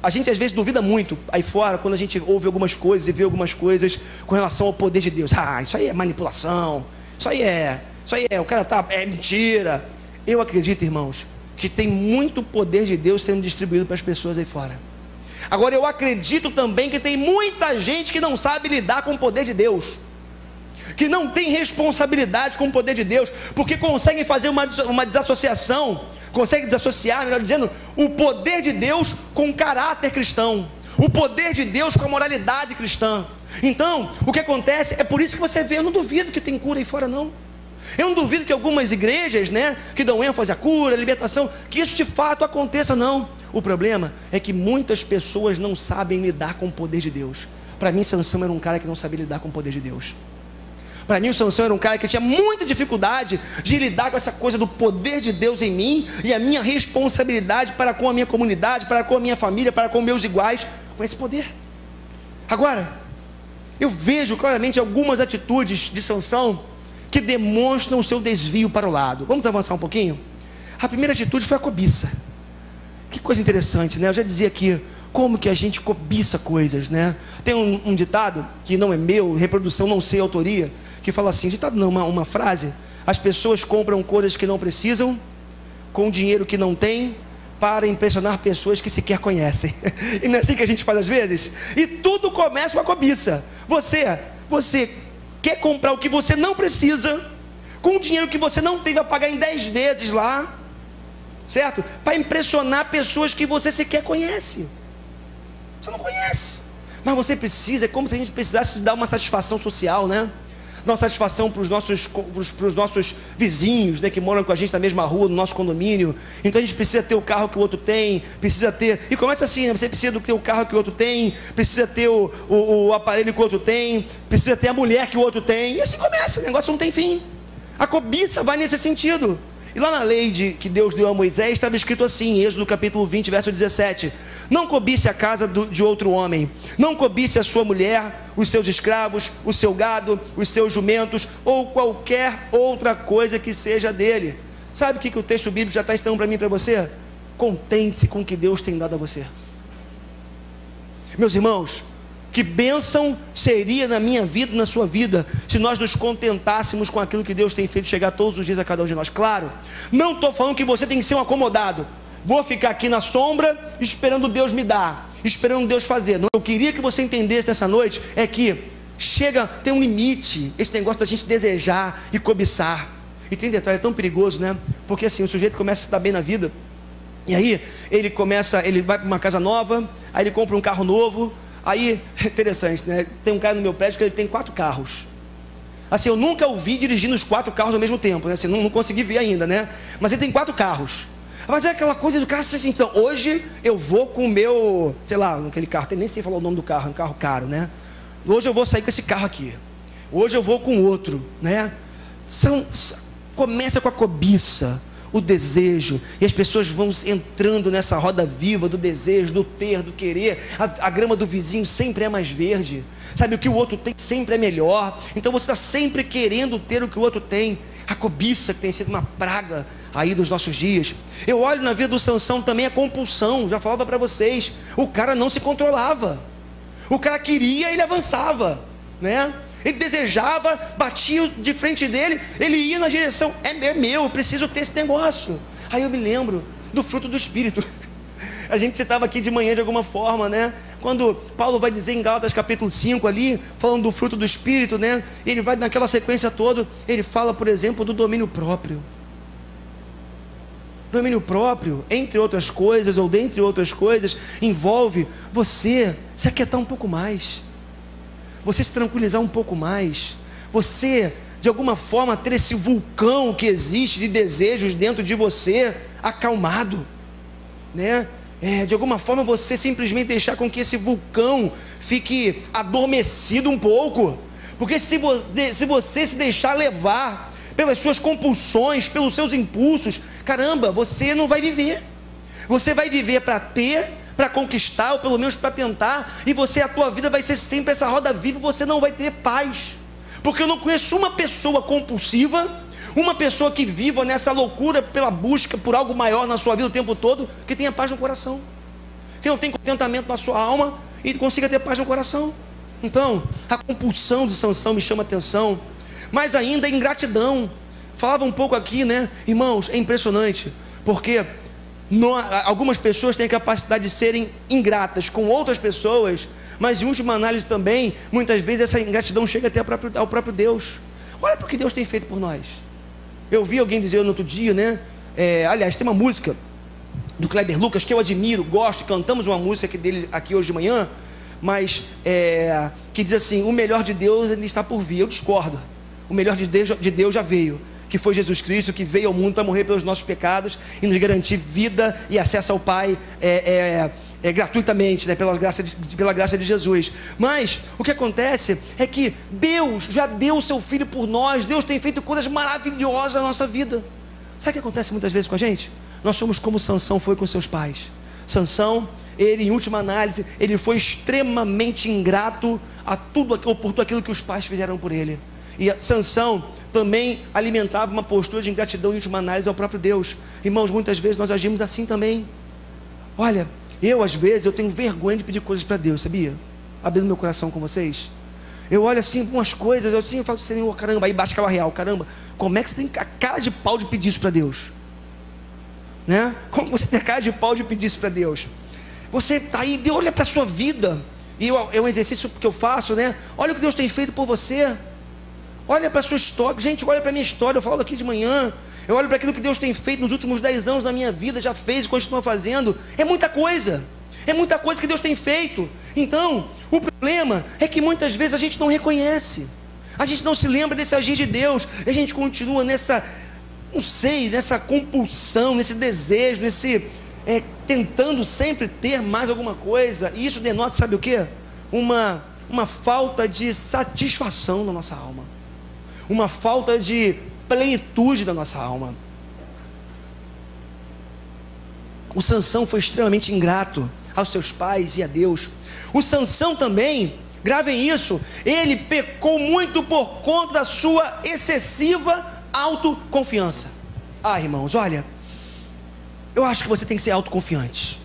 A gente às vezes duvida muito aí fora, quando a gente ouve algumas coisas e vê algumas coisas com relação ao poder de Deus. Isso aí é manipulação, isso aí é, o cara é mentira. Eu acredito, irmãos, que tem muito poder de Deus sendo distribuído para as pessoas aí fora. Agora, eu acredito também que tem muita gente que não sabe lidar com o poder de Deus, que não tem responsabilidade com o poder de Deus, porque conseguem fazer uma desassociação, conseguem desassociar, melhor dizendo, o poder de Deus com o caráter cristão, o poder de Deus com a moralidade cristã. Então, o que acontece, é por isso que você vê, eu não duvido que tem cura aí fora não, eu não duvido que algumas igrejas, né, que dão ênfase à cura, à libertação, que isso de fato aconteça, não. O problema é que muitas pessoas não sabem lidar com o poder de Deus. Para mim, Sansão era um cara que não sabia lidar com o poder de Deus. Para mim o Sansão era um cara que tinha muita dificuldade de lidar com essa coisa do poder de Deus em mim e a minha responsabilidade para com a minha comunidade, para com a minha família, para com meus iguais, com esse poder. Agora, eu vejo claramente algumas atitudes de Sansão que demonstram o seu desvio para o lado. Vamos avançar um pouquinho? A primeira atitude foi a cobiça. Que coisa interessante, né? Eu já dizia aqui, como que a gente cobiça coisas, né? Tem um ditado, que não é meu, reprodução, não sei a autoria, que fala assim, ditado não, uma frase: as pessoas compram coisas que não precisam, com dinheiro que não tem, para impressionar pessoas que sequer conhecem. E não é assim que a gente faz às vezes? E tudo começa com a cobiça. Você quer comprar o que você não precisa, com dinheiro que você não tem, vai pagar em 10 vezes lá, certo? Para impressionar pessoas que você sequer conhece. Você não conhece, mas você precisa, é como se a gente precisasse dar uma satisfação social, né? Dar uma satisfação para os nossos vizinhos, né, que moram com a gente na mesma rua, no nosso condomínio. Então a gente precisa ter o carro que o outro tem, precisa ter, e começa assim, né? Você precisa ter o carro que o outro tem, precisa ter o aparelho que o outro tem, precisa ter a mulher que o outro tem, e assim começa, o negócio não tem fim. A cobiça vai nesse sentido. E lá na lei que Deus deu a Moisés, estava escrito assim, em Êxodo capítulo 20, verso 17: não cobice a casa de outro homem, não cobice a sua mulher, os seus escravos, o seu gado, os seus jumentos, ou qualquer outra coisa que seja dele. Sabe o que o texto bíblico já está ensinando para mim e para você? Contente-se com o que Deus tem dado a você. Meus irmãos, que bênção seria na minha vida e na sua vida, se nós nos contentássemos com aquilo que Deus tem feito chegar todos os dias a cada um de nós. Claro, não estou falando que você tem que ser um acomodado, vou ficar aqui na sombra, esperando Deus me dar, esperando Deus fazer. Não, eu queria que você entendesse nessa noite, é que tem um limite, esse negócio da gente desejar e cobiçar. E tem detalhe, é tão perigoso, né? Porque assim, o sujeito começa a se dar bem na vida, e aí ele vai para uma casa nova, aí ele compra um carro novo. Aí, interessante, né? Tem um cara no meu prédio que ele tem 4 carros. Assim, eu nunca o vi dirigindo os 4 carros ao mesmo tempo, né? Assim, não consegui ver ainda, né? Mas ele tem 4 carros. Mas é aquela coisa do carro assim, então, hoje eu vou com o meu, sei lá, aquele carro, nem sei falar o nome do carro, é um carro caro, né? Hoje eu vou sair com esse carro aqui. Hoje eu vou com outro, né? Começa com a cobiça, o desejo, e as pessoas vão entrando nessa roda viva do desejo, do ter, do querer. A grama do vizinho sempre é mais verde, sabe, o que o outro tem sempre é melhor, então você está sempre querendo ter o que o outro tem. A cobiça, que tem sido uma praga aí nos nossos dias. Eu olho na vida do Sansão também a compulsão. Já falava para vocês, o cara não se controlava, o cara queria, ele avançava, né? Ele desejava, batia de frente dele, ele ia na direção, é meu, eu preciso ter esse negócio. Aí eu me lembro do fruto do Espírito. A gente citava aqui de manhã de alguma forma, né? Quando Paulo vai dizer em Gálatas capítulo 5 ali, falando do fruto do Espírito, né? Ele vai naquela sequência toda, ele fala, por exemplo, do domínio próprio. Domínio próprio, entre outras coisas, ou dentre outras coisas, envolve você se aquietar um pouco mais, você se tranquilizar um pouco mais, você de alguma forma ter esse vulcão que existe de desejos dentro de você acalmado, né? De alguma forma você simplesmente deixar com que esse vulcão fique adormecido um pouco, porque se você se deixar levar pelas suas compulsões, pelos seus impulsos, caramba, você não vai viver. Você vai viver para ter, para conquistar, ou pelo menos para tentar, e a tua vida vai ser sempre essa roda viva, e você não vai ter paz, porque eu não conheço uma pessoa compulsiva, uma pessoa que viva nessa loucura pela busca por algo maior na sua vida o tempo todo, que tenha paz no coração, que não tenha contentamento na sua alma e consiga ter paz no coração. Então, a compulsão de Sansão me chama a atenção, mas ainda a ingratidão. Falava um pouco aqui, né, irmãos, é impressionante, porque algumas pessoas têm a capacidade de serem ingratas com outras pessoas, mas em última análise também, muitas vezes essa ingratidão chega até ao próprio Deus. Olha para o que Deus tem feito por nós. Eu vi alguém dizer no outro dia, né? Aliás, tem uma música do Kleber Lucas que eu admiro, gosto, cantamos uma música dele aqui hoje de manhã, mas que diz assim: o melhor de Deus ainda está por vir. Eu discordo. O melhor de Deus já veio, que foi Jesus Cristo, que veio ao mundo para morrer pelos nossos pecados e nos garantir vida e acesso ao Pai gratuitamente, né, pela graça de Jesus. Mas o que acontece é que Deus já deu o seu Filho por nós. Deus tem feito coisas maravilhosas na nossa vida. Sabe o que acontece muitas vezes com a gente? Nós somos como Sansão foi com seus pais. Sansão, ele, em última análise, ele foi extremamente ingrato por tudo aquilo que os pais fizeram por ele. E Sansão também alimentava uma postura de ingratidão, em última análise, ao próprio Deus. Irmãos, muitas vezes nós agimos assim também. Olha, às vezes eu tenho vergonha de pedir coisas para Deus, sabia? Abrindo meu coração com vocês. Eu olho assim, umas coisas, eu falo, Senhor, caramba, aí baixa aquela real, caramba, como é que você tem a cara de pau de pedir isso para Deus? Né? Como você tem a cara de pau de pedir isso para Deus? Você está aí, Deus, olha para a sua vida, e é um exercício que eu faço, né? Olha o que Deus tem feito por você, olha para a sua história, gente, olha para a minha história, eu falo aqui de manhã, eu olho para aquilo que Deus tem feito nos últimos 10 anos da minha vida, já fez e continua fazendo, é muita coisa que Deus tem feito. Então, o problema é que muitas vezes a gente não reconhece, a gente não se lembra desse agir de Deus, e a gente continua nessa compulsão, nesse desejo, tentando sempre ter mais alguma coisa, e isso denota, sabe o que? Uma falta de satisfação na nossa alma, uma falta de plenitude da nossa alma. O Sansão foi extremamente ingrato aos seus pais e a Deus. O Sansão também, gravem isso, ele pecou muito por conta da sua excessiva autoconfiança. Irmãos, olha, eu acho que você tem que ser autoconfiante.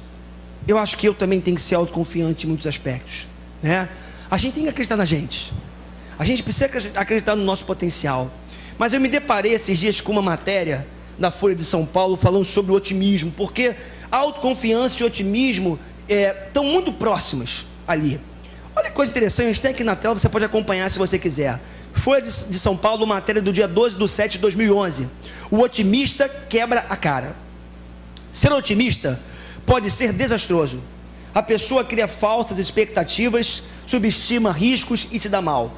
Eu acho que eu também tenho que ser autoconfiante em muitos aspectos, né? A gente tem que acreditar na gente. A gente precisa acreditar no nosso potencial. Mas eu me deparei esses dias com uma matéria da Folha de São Paulo falando sobre o otimismo, porque autoconfiança e otimismo estão muito próximas ali. Olha que coisa interessante, tem aqui na tela, você pode acompanhar se você quiser. Folha de São Paulo, matéria do dia 12/7/2011. O otimista quebra a cara. Ser otimista pode ser desastroso. A pessoa cria falsas expectativas, subestima riscos e se dá mal.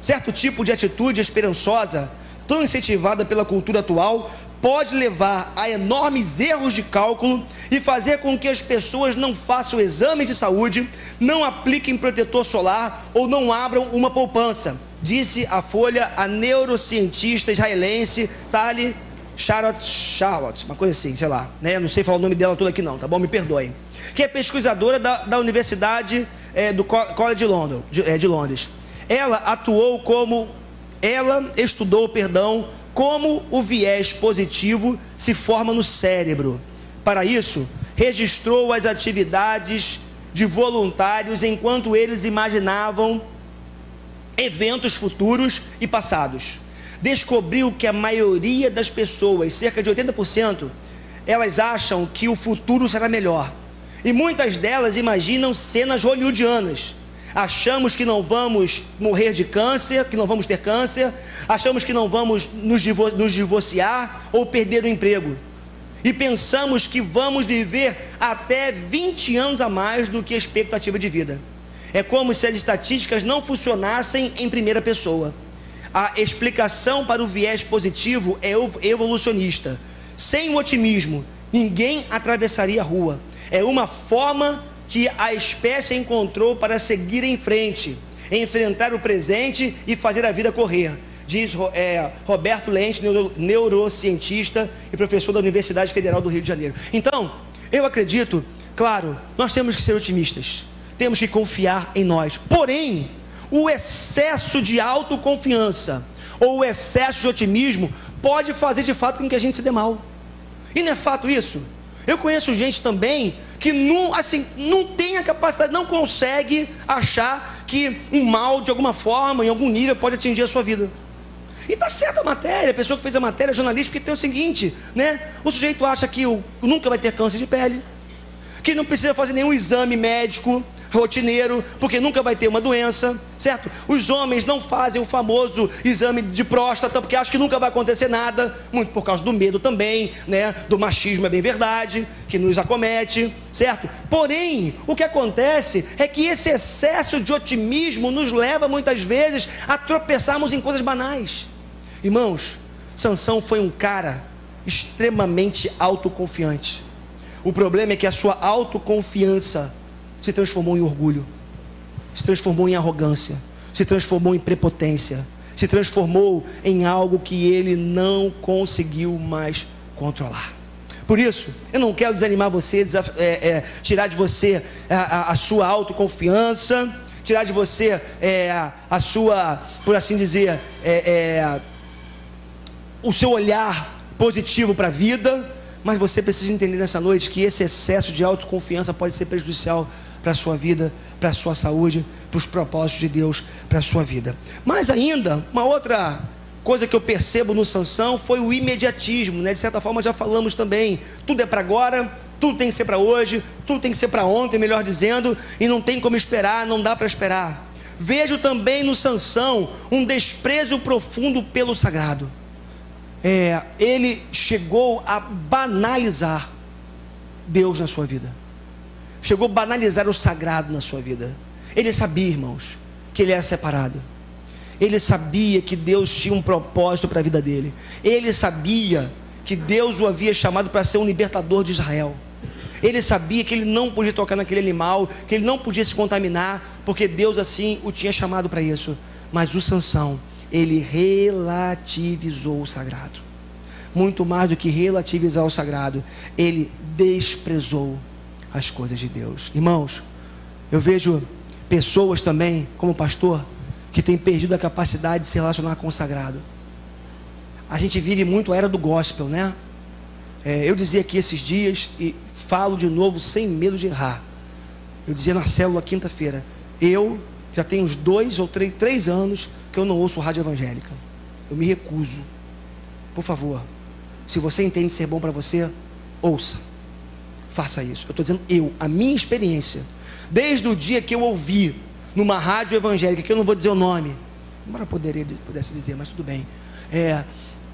Certo tipo de atitude esperançosa, tão incentivada pela cultura atual, pode levar a enormes erros de cálculo e fazer com que as pessoas não façam exame de saúde, não apliquem protetor solar ou não abram uma poupança, disse a Folha a neurocientista israelense Tali Charlotte, uma coisa assim, sei lá, né? Não sei falar o nome dela todo aqui não, tá bom? Me perdoem. Que é pesquisadora da Universidade do College de Londres. Ela estudou, como o viés positivo se forma no cérebro. Para isso, registrou as atividades de voluntários enquanto eles imaginavam eventos futuros e passados. Descobriu que a maioria das pessoas, cerca de 80%, elas acham que o futuro será melhor. E muitas delas imaginam cenas hollywoodianas. Achamos que não vamos morrer de câncer, que não vamos ter câncer, achamos que não vamos nos divorciar ou perder o emprego. E pensamos que vamos viver até 20 anos a mais do que a expectativa de vida. É como se as estatísticas não funcionassem em primeira pessoa. A explicação para o viés positivo é evolucionista. Sem o otimismo, ninguém atravessaria a rua. É uma forma que a espécie encontrou para seguir em frente, enfrentar o presente e fazer a vida correr, diz Roberto Lente, neurocientista e professor da Universidade Federal do Rio de Janeiro. Então, eu acredito, claro, nós temos que ser otimistas, temos que confiar em nós, porém, o excesso de autoconfiança ou o excesso de otimismo pode fazer de fato com que a gente se dê mal. E não é fato isso? Eu conheço gente também que não tem a capacidade, não consegue achar que um mal de alguma forma, em algum nível, pode atingir a sua vida. E está certa a matéria, a pessoa que fez a matéria, jornalista, porque tem o seguinte, né? O sujeito acha que nunca vai ter câncer de pele, que não precisa fazer nenhum exame médico rotineiro, porque nunca vai ter uma doença, certo? Os homens não fazem o famoso exame de próstata, porque acham que nunca vai acontecer nada, muito por causa do medo também, né? Do machismo, é bem verdade, que nos acomete, certo? Porém, o que acontece é que esse excesso de otimismo nos leva muitas vezes a tropeçarmos em coisas banais. Irmãos, Sansão foi um cara extremamente autoconfiante. O problema é que a sua autoconfiança se transformou em orgulho, se transformou em arrogância, se transformou em prepotência, se transformou em algo que ele não conseguiu mais controlar. Por isso, eu não quero desanimar você, tirar de você a sua autoconfiança, tirar de você a sua, por assim dizer, o seu olhar positivo para a vida, mas você precisa entender nessa noite que esse excesso de autoconfiança pode ser prejudicial para a sua vida, para a sua saúde, para os propósitos de Deus para a sua vida. Mas ainda, uma outra coisa que eu percebo no Sansão foi o imediatismo, né? De certa forma já falamos também, tudo é para agora, tudo tem que ser para hoje, tudo tem que ser para ontem, melhor dizendo, e não tem como esperar, não dá para esperar. Vejo também no Sansão um desprezo profundo pelo sagrado. Ele chegou a banalizar Deus na sua vida, chegou a banalizar o sagrado na sua vida. Ele sabia, irmãos, que ele era separado. Ele sabia que Deus tinha um propósito para a vida dele. Ele sabia que Deus o havia chamado para ser um libertador de Israel. Ele sabia que ele não podia tocar naquele animal, que ele não podia se contaminar, porque Deus assim o tinha chamado para isso. Mas o Sansão, ele relativizou o sagrado. Muito mais do que relativizar o sagrado, ele desprezou as coisas de Deus. Irmãos, eu vejo pessoas também, como pastor, que têm perdido a capacidade de se relacionar com o sagrado. A gente vive muito a era do gospel, né? Eu dizia aqui esses dias, e falo de novo sem medo de errar. Eu dizia na célula quinta-feira, eu já tenho uns 2 ou 3 anos que eu não ouço rádio evangélica. Eu me recuso. Por favor, se você entende ser bom para você, ouça, faça isso. Eu estou dizendo a minha experiência, desde o dia que eu ouvi numa rádio evangélica, que eu não vou dizer o nome, embora pudesse dizer, mas tudo bem,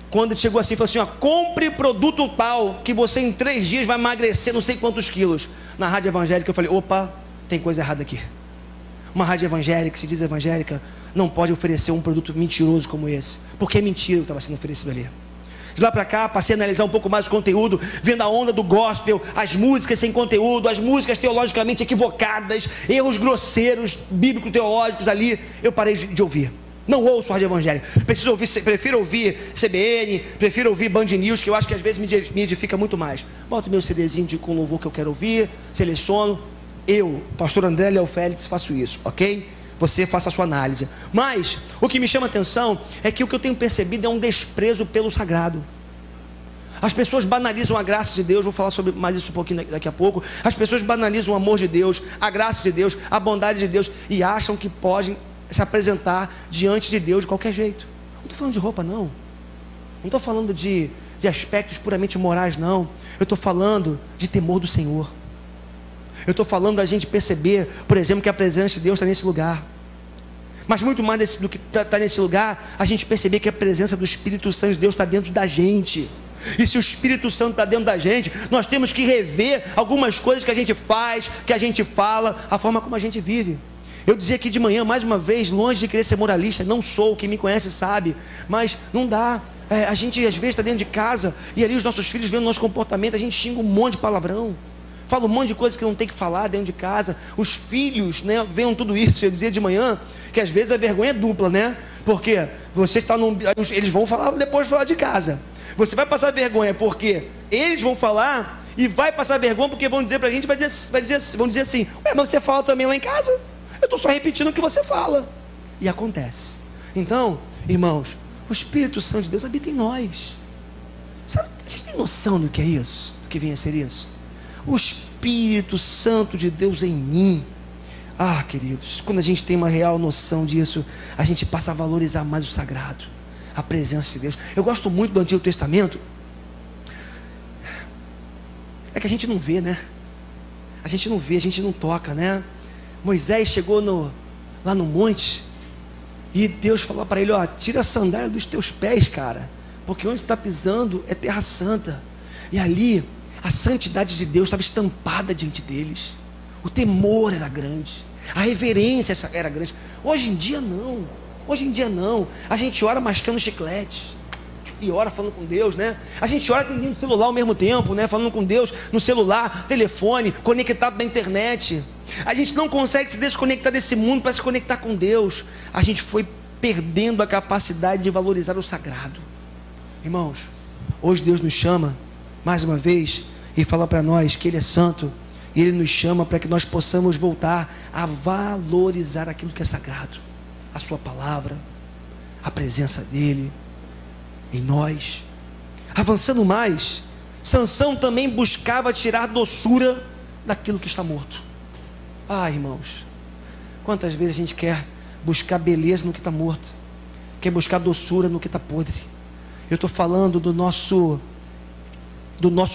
quando chegou assim, falou assim, compre produto tal, que você em 3 dias vai emagrecer não sei quantos quilos. Na rádio evangélica eu falei, opa, tem coisa errada aqui. Uma rádio evangélica, que se diz evangélica, não pode oferecer um produto mentiroso como esse, porque é mentira o que estava sendo oferecido ali. De lá para cá, passei a analisar um pouco mais o conteúdo, vendo a onda do gospel, as músicas sem conteúdo, as músicas teologicamente equivocadas, erros grosseiros, bíblico-teológicos ali, eu parei de ouvir. Não ouço rádio evangélica, prefiro ouvir CBN, prefiro ouvir Band News, que eu acho que às vezes me edifica muito mais. Boto meu CDzinho com louvor que eu quero ouvir, seleciono. Eu, pastor André Léo Félix, faço isso, ok? Você faça a sua análise. Mas o que me chama a atenção é que o que eu tenho percebido é um desprezo pelo sagrado. As pessoas banalizam a graça de Deus, vou falar sobre mais isso um pouquinho daqui a pouco. As pessoas banalizam o amor de Deus, a graça de Deus, a bondade de Deus, e acham que podem se apresentar diante de Deus de qualquer jeito. Não estou falando de roupa, não. Não estou falando de aspectos puramente morais, não. Eu estou falando de temor do Senhor. Eu estou falando da gente perceber, por exemplo, que a presença de Deus está nesse lugar. Mas muito mais do que está nesse lugar, a gente perceber que a presença do Espírito Santo de Deus está dentro da gente. E se o Espírito Santo está dentro da gente, nós temos que rever algumas coisas que a gente faz, que a gente fala, a forma como a gente vive. Eu dizia aqui de manhã, mais uma vez, longe de querer ser moralista, não sou, quem me conhece sabe, mas não dá. A gente às vezes está dentro de casa, e ali os nossos filhos vendo o nosso comportamento, a gente xinga um monte de palavrão, fala um monte de coisa que não tem que falar dentro de casa. Os filhos, né, veem tudo isso. Eu dizia de manhã que às vezes a vergonha é dupla, né? Porque você está eles vão falar depois de falar de casa. Você vai passar vergonha porque eles vão falar, e vai passar vergonha porque vão dizer para a gente, vão dizer assim, ué, mas você fala também lá em casa? Eu estou só repetindo o que você fala. E acontece. Então, irmãos, o Espírito Santo de Deus habita em nós. Sabe, a gente tem noção do que é isso? Do que vem a ser isso? O Espírito Santo de Deus em mim. Queridos, quando a gente tem uma real noção disso, a gente passa a valorizar mais o sagrado, a presença de Deus. Eu gosto muito do Antigo Testamento. É que a gente não vê, né? A gente não vê, a gente não toca, né? Moisés chegou lá no monte, e Deus falou para ele, tira a sandália dos teus pés, cara, porque onde você está pisando é terra santa. E ali a santidade de Deus estava estampada diante deles. O temor era grande, a reverência era grande. Hoje em dia não. A gente ora mascando chiclete. e ora falando com Deus, né? A gente ora atendendo no celular ao mesmo tempo, né? Falando com Deus no celular, telefone, conectado na internet. A gente não consegue se desconectar desse mundo para se conectar com Deus. A gente foi perdendo a capacidade de valorizar o sagrado. Irmãos, hoje Deus nos chama mais uma vez e fala para nós que Ele é santo, e Ele nos chama para que nós possamos voltar a valorizar aquilo que é sagrado, a sua palavra, a presença dEle em nós. Avançando mais, Sansão também buscava tirar doçura daquilo que está morto. Irmãos, quantas vezes a gente quer buscar beleza no que está morto, quer buscar doçura no que está podre. Eu estou falando do nosso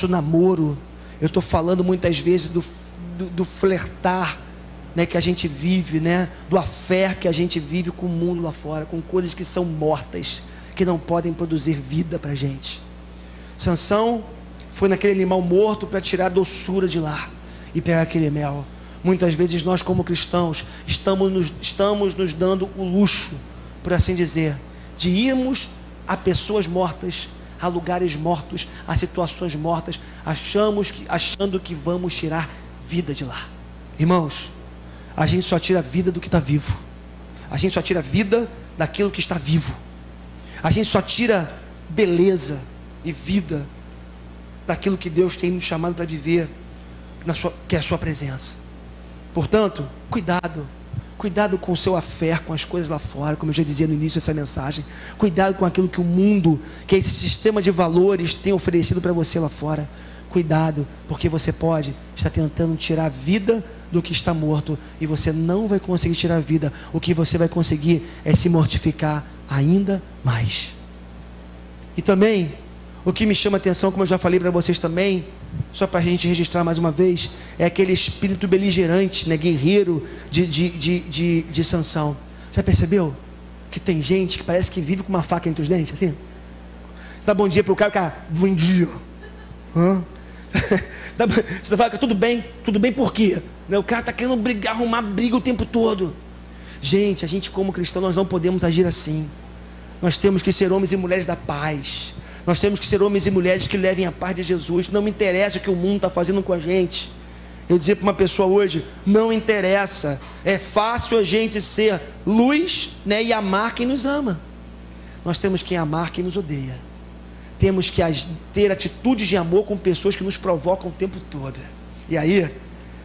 namoro, eu estou falando muitas vezes do flertar, né, que a gente vive, né, do affair que a gente vive com o mundo lá fora, com coisas que são mortas, que não podem produzir vida para a gente. Sansão foi naquele animal morto para tirar a doçura de lá e pegar aquele mel. Muitas vezes nós, como cristãos, estamos nos dando o luxo, por assim dizer, de irmos a pessoas mortas, a lugares mortos, a situações mortas, achando que vamos tirar vida de lá. Irmãos, a gente só tira vida do que está vivo. A gente só tira vida daquilo que está vivo. A gente só tira beleza e vida daquilo que Deus tem nos chamado para viver, que é a sua presença. Portanto, cuidado com o seu affair, com as coisas lá fora, como eu já dizia no início dessa mensagem. Cuidado com aquilo que o mundo, que esse sistema de valores tem oferecido para você lá fora. Cuidado, porque você pode estar tentando tirar a vida do que está morto, e você não vai conseguir tirar a vida. O que você vai conseguir é se mortificar ainda mais. E também, o que me chama a atenção, como eu já falei para vocês também, só para a gente registrar mais uma vez, é aquele espírito beligerante, né, guerreiro de Sansão. Já percebeu que tem gente que parece que vive com uma faca entre os dentes, assim? Você dá bom dia para o cara, bom dia. Você fala, tudo bem por quê? O cara está querendo brigar, arrumar briga o tempo todo. Gente, a gente como cristão, nós não podemos agir assim. Nós temos que ser homens e mulheres da paz. Nós temos que ser homens e mulheres que levem a paz de Jesus. Não me interessa o que o mundo está fazendo com a gente. Eu dizia para uma pessoa hoje, não interessa. É fácil a gente ser luz, né, e amar quem nos ama. Nós temos que amar quem nos odeia. Temos que ter atitudes de amor com pessoas que nos provocam o tempo todo. E aí,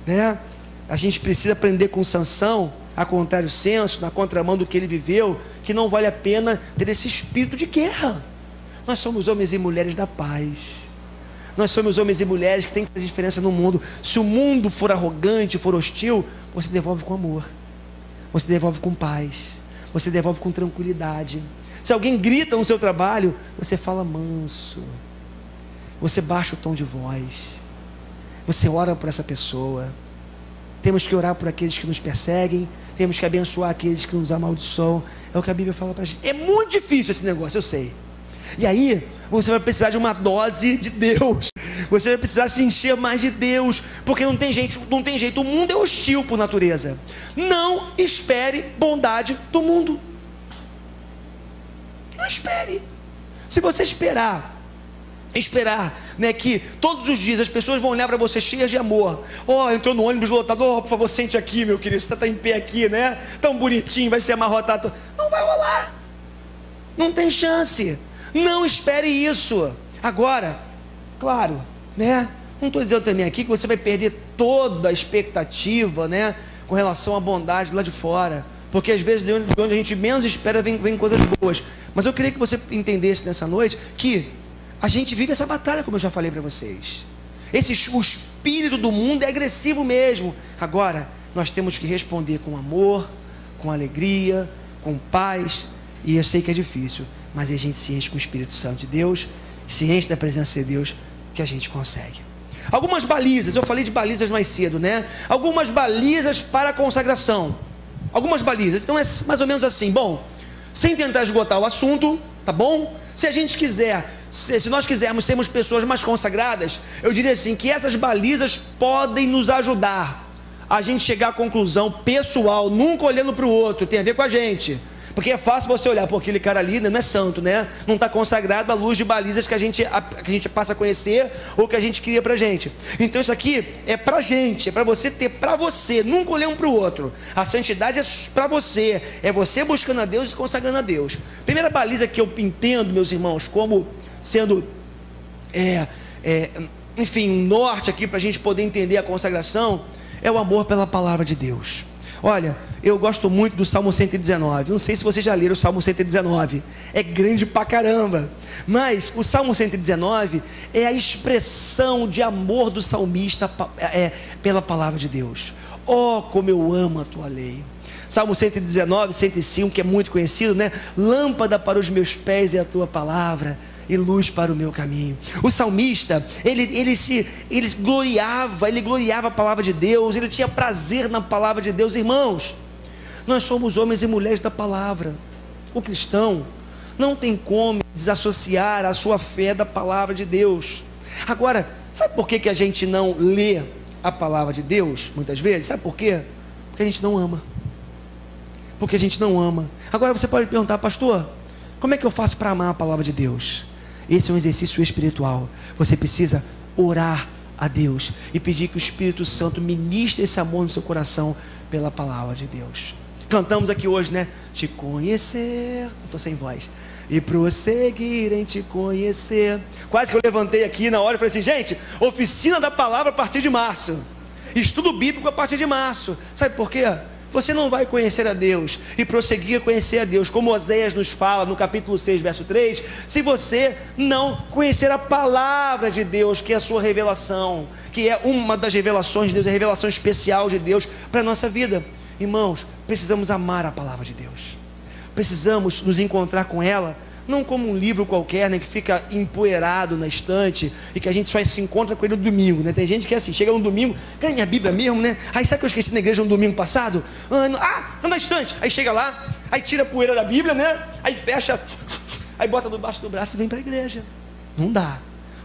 né, a gente precisa aprender com Sansão, a contrário senso, na contramão do que ele viveu, que não vale a pena ter esse espírito de guerra. Nós somos homens e mulheres da paz. Nós somos homens e mulheres que têm que fazer diferença no mundo. Se o mundo for arrogante, for hostil, você devolve com amor, você devolve com paz, você devolve com tranquilidade. Se alguém grita no seu trabalho, você fala manso, você baixa o tom de voz, você ora por essa pessoa. Temos que orar por aqueles que nos perseguem, temos que abençoar aqueles que nos amaldiçoam. É o que a Bíblia fala para a gente. É muito difícil esse negócio, eu sei. E aí, você vai precisar de uma dose de Deus. Você vai precisar se encher mais de Deus, porque não tem jeito. O mundo é hostil por natureza. Não espere bondade do mundo. Não espere. Se você esperar, né, que todos os dias as pessoas vão olhar para você cheias de amor. Entrou no ônibus lotado, por favor, sente aqui, meu querido, você está em pé aqui, né? Tão bonitinho, vai ser amarrotado. Não vai rolar. Não tem chance. Não espere isso. Agora, claro, né? Não estou dizendo também aqui que você vai perder toda a expectativa, né, com relação à bondade lá de fora, porque às vezes de onde a gente menos espera vem coisas boas. Mas eu queria que você entendesse nessa noite que a gente vive essa batalha, como eu já falei para vocês. O espírito do mundo é agressivo mesmo. Agora, nós temos que responder com amor, com alegria, com paz. E eu sei que é difícil, mas a gente se enche com o Espírito Santo de Deus, se enche da presença de Deus, que a gente consegue. Algumas balizas, eu falei de balizas mais cedo, né? Algumas balizas para a consagração. Algumas balizas, então é mais ou menos assim. Bom, sem tentar esgotar o assunto, tá bom? Se a gente quiser, se nós quisermos sermos pessoas mais consagradas, eu diria assim, que essas balizas podem nos ajudar a gente chegar à conclusão pessoal, nunca olhando para o outro, tem a ver com a gente, Porque é fácil você olhar, pô, aquele cara ali não é santo, né? Não está consagrado à luz de balizas que a gente passa a conhecer ou que a gente cria pra gente. Então isso aqui é pra gente, é para você ter pra você, nunca olhar um para o outro. A santidade é para você, é você buscando a Deus e consagrando a Deus. Primeira baliza que eu entendo, meus irmãos, como sendo, enfim, um norte aqui para a gente poder entender a consagração, é o amor pela palavra de Deus. Olha, eu gosto muito do Salmo 119, não sei se vocês já leram o Salmo 119, é grande pra caramba, mas o Salmo 119 é a expressão de amor do salmista pela palavra de Deus. Oh, como eu amo a tua lei. Salmo 119, 105, que é muito conhecido, né? Lâmpada para os meus pés é a tua palavra e luz para o meu caminho. O salmista, ele gloriava a palavra de Deus, ele tinha prazer na palavra de Deus. Irmãos, nós somos homens e mulheres da palavra. O cristão não tem como desassociar a sua fé da palavra de Deus. Agora, sabe por que a gente não lê a palavra de Deus, muitas vezes? Sabe por quê? Porque a gente não ama. Porque a gente não ama. Agora você pode perguntar, pastor, como é que eu faço para amar a palavra de Deus? Esse é um exercício espiritual. Você precisa orar a Deus e pedir que o Espírito Santo ministre esse amor no seu coração pela palavra de Deus. Cantamos aqui hoje, né? Te conhecer, eu estou sem voz, e prosseguir em te conhecer. Quase que eu levantei aqui na hora e falei assim, gente, oficina da palavra a partir de março, estudo bíblico a partir de março. Sabe por quê? Você não vai conhecer a Deus e prosseguir a conhecer a Deus, como Oséias nos fala no capítulo 6, verso 3, se você não conhecer a palavra de Deus, que é a sua revelação, que é uma das revelações de Deus, a revelação especial de Deus para a nossa vida. Irmãos, precisamos amar a palavra de Deus, precisamos nos encontrar com ela, não como um livro qualquer, né, que fica empoeirado na estante e que a gente só se encontra com ele no domingo, né? Tem gente que é assim, chega no domingo, cara, minha Bíblia mesmo, né? Aí sabe que eu esqueci na igreja no domingo passado? Tá na estante. Aí chega lá, aí tira a poeira da Bíblia, né? Aí fecha, aí bota debaixo do braço e vem para a igreja. Não dá.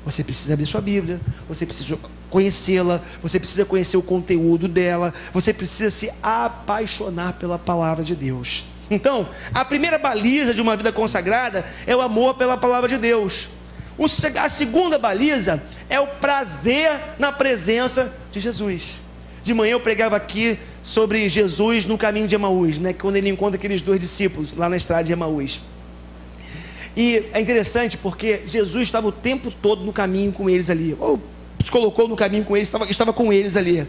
Você precisa abrir sua Bíblia, você precisa conhecê-la, você precisa conhecer o conteúdo dela, você precisa se apaixonar pela palavra de Deus. Então, a primeira baliza de uma vida consagrada é o amor pela palavra de Deus. A segunda baliza é o prazer na presença de Jesus. De manhã eu pregava aqui sobre Jesus no caminho de Emaús, né? Quando ele encontra aqueles dois discípulos lá na estrada de Emaús. E é interessante porque Jesus estava o tempo todo no caminho com eles ali, ou se colocou no caminho com eles, estava com eles ali.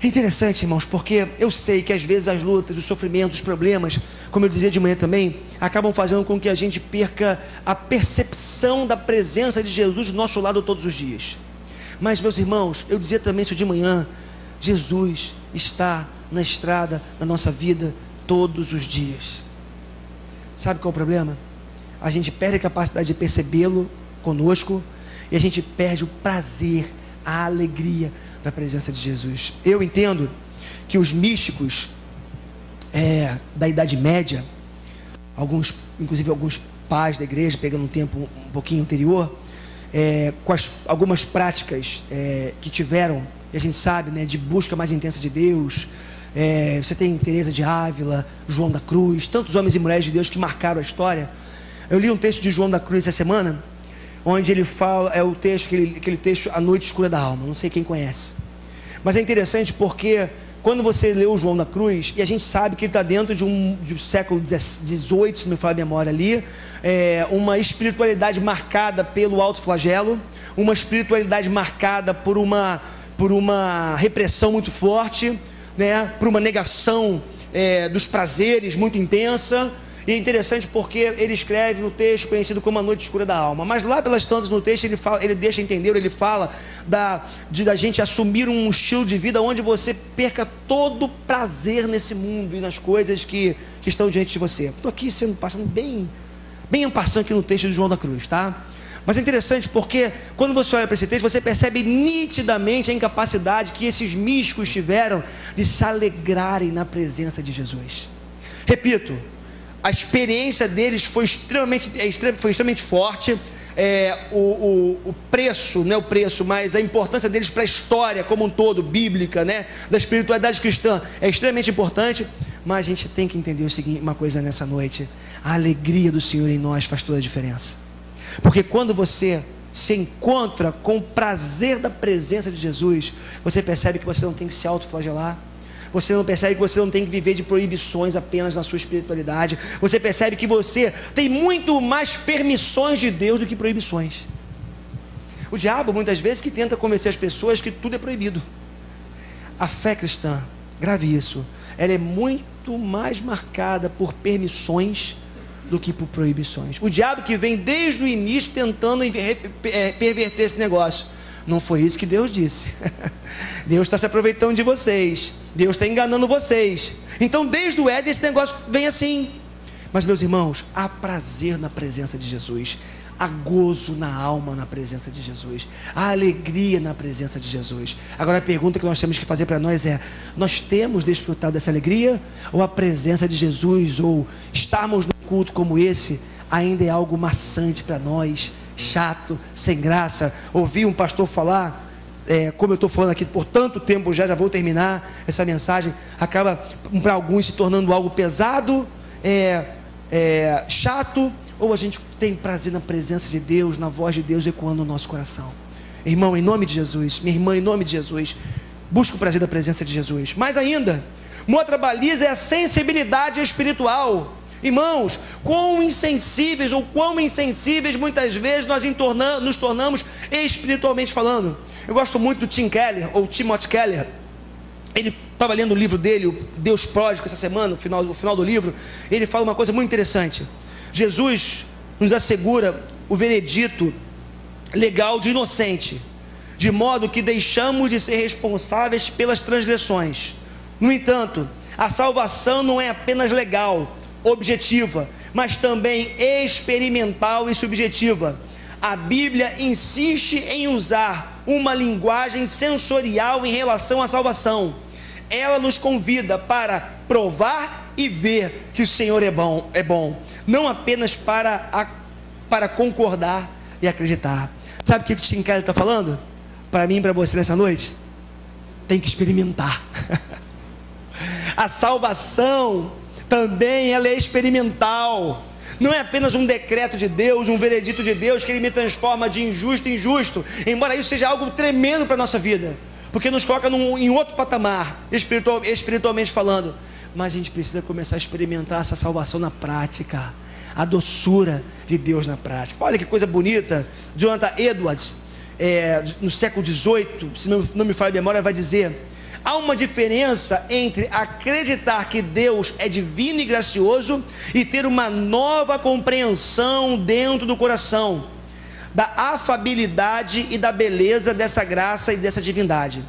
É interessante, irmãos, porque eu sei que às vezes as lutas, os sofrimentos, os problemas, como eu dizia de manhã também, acabam fazendo com que a gente perca a percepção da presença de Jesus do nosso lado todos os dias. Mas, meus irmãos, eu dizia também isso de manhã, Jesus está na estrada da nossa vida todos os dias. Sabe qual é o problema? A gente perde a capacidade de percebê-lo conosco e a gente perde o prazer, a alegria da presença de Jesus. Eu entendo que os místicos da Idade Média, inclusive alguns pais da igreja, pegando um tempo um pouquinho anterior, com algumas práticas que tiveram, e a gente sabe, né, de busca mais intensa de Deus. Você tem Teresa de Ávila, João da Cruz, tantos homens e mulheres de Deus que marcaram a história. Eu li um texto de João da Cruz essa semana, onde ele fala, o texto, aquele texto, A Noite Escura da Alma, não sei quem conhece, mas é interessante porque quando você lê o João da Cruz, e a gente sabe que ele está dentro de um século XVIII, se não me falar a memória ali, uma espiritualidade marcada pelo autoflagelo, uma espiritualidade marcada por uma repressão muito forte, né, por uma negação dos prazeres muito intensa. E é interessante porque ele escreve o texto conhecido como A Noite Escura da Alma, mas lá pelas tantas no texto ele deixa entender, ele fala da gente assumir um estilo de vida onde você perca todo o prazer nesse mundo e nas coisas que estão diante de você. Estou aqui passando bem en passant aqui no texto de João da Cruz, tá? Mas é interessante porque quando você olha para esse texto, você percebe nitidamente a incapacidade que esses místicos tiveram de se alegrarem na presença de Jesus. Repito, a experiência deles foi extremamente forte. O preço, não é o preço, mas a importância deles para a história como um todo, bíblica, né, da espiritualidade cristã, é extremamente importante. Mas a gente tem que entender o seguinte, uma coisa nessa noite: a alegria do Senhor em nós faz toda a diferença. Porque quando você se encontra com o prazer da presença de Jesus, você percebe que você não tem que se autoflagelar. Você não percebe que você não tem que viver de proibições apenas na sua espiritualidade. Você percebe que você tem muito mais permissões de Deus do que proibições. O diabo muitas vezes que tenta convencer as pessoas que tudo é proibido. A fé cristã, grave isso, ela é muito mais marcada por permissões do que por proibições. O diabo que vem desde o início tentando perverter esse negócio. Não foi isso que Deus disse. Deus está se aproveitando de vocês. Deus está enganando vocês. Então desde o Éden esse negócio vem assim. Mas meus irmãos, há prazer na presença de Jesus. Há gozo na alma na presença de Jesus. Há alegria na presença de Jesus. Agora a pergunta que nós temos que fazer para nós é: nós temos desfrutado dessa alegria? Ou a presença de Jesus, ou estarmos num culto como esse, ainda é algo maçante para nós, chato, sem graça? Ouvi um pastor falar, como eu estou falando aqui por tanto tempo já vou terminar essa mensagem, acaba para alguns se tornando algo pesado, chato, ou a gente tem prazer na presença de Deus, na voz de Deus ecoando no nosso coração. Irmão, em nome de Jesus, minha irmã, em nome de Jesus, busca o prazer da presença de Jesus. Mais ainda, uma outra baliza é a sensibilidade espiritual. Irmãos, quão insensíveis muitas vezes nós nos tornamos espiritualmente falando. Eu gosto muito do Tim Keller, ou Timothy Keller. Ele estava lendo o livro dele, o Deus Pródigo, essa semana, no final do livro. Ele fala uma coisa muito interessante. Jesus nos assegura o veredito legal de inocente, de modo que deixamos de ser responsáveis pelas transgressões. No entanto, a salvação não é apenas legal, objetiva, mas também experimental e subjetiva. A Bíblia insiste em usar uma linguagem sensorial em relação à salvação. Ela nos convida para provar e ver que o Senhor é bom, não apenas para concordar e acreditar. Sabe o que o Tim Keller está falando? Para mim e para você nessa noite? Tem que experimentar. A salvação também ela é experimental. Não é apenas um decreto de Deus, um veredito de Deus que Ele me transforma de injusto em justo, embora isso seja algo tremendo para a nossa vida, porque nos coloca em outro patamar, espiritualmente falando. Mas a gente precisa começar a experimentar essa salvação na prática, a doçura de Deus na prática. Olha que coisa bonita. Jonathan Edwards, no século XVIII, se não me falha a memória, vai dizer: há uma diferença entre acreditar que Deus é divino e gracioso e ter uma nova compreensão dentro do coração da afabilidade e da beleza dessa graça e dessa divindade.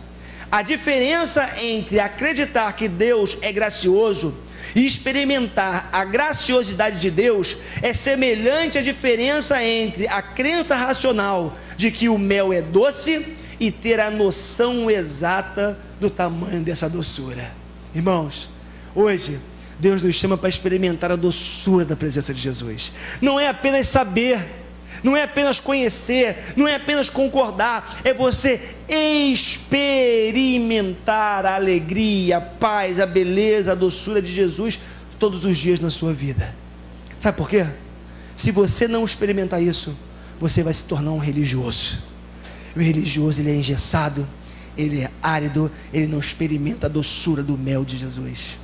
A diferença entre acreditar que Deus é gracioso e experimentar a graciosidade de Deus é semelhante à diferença entre a crença racional de que o mel é doce e ter a noção exata do tamanho dessa doçura. Irmãos, hoje Deus nos chama para experimentar a doçura da presença de Jesus. Não é apenas saber, não é apenas conhecer, não é apenas concordar, é você experimentar a alegria, a paz, a beleza, a doçura de Jesus todos os dias na sua vida. Sabe por quê? Se você não experimentar isso, você vai se tornar um religioso. O religioso, ele é engessado, ele é árido, ele não experimenta a doçura do mel de Jesus.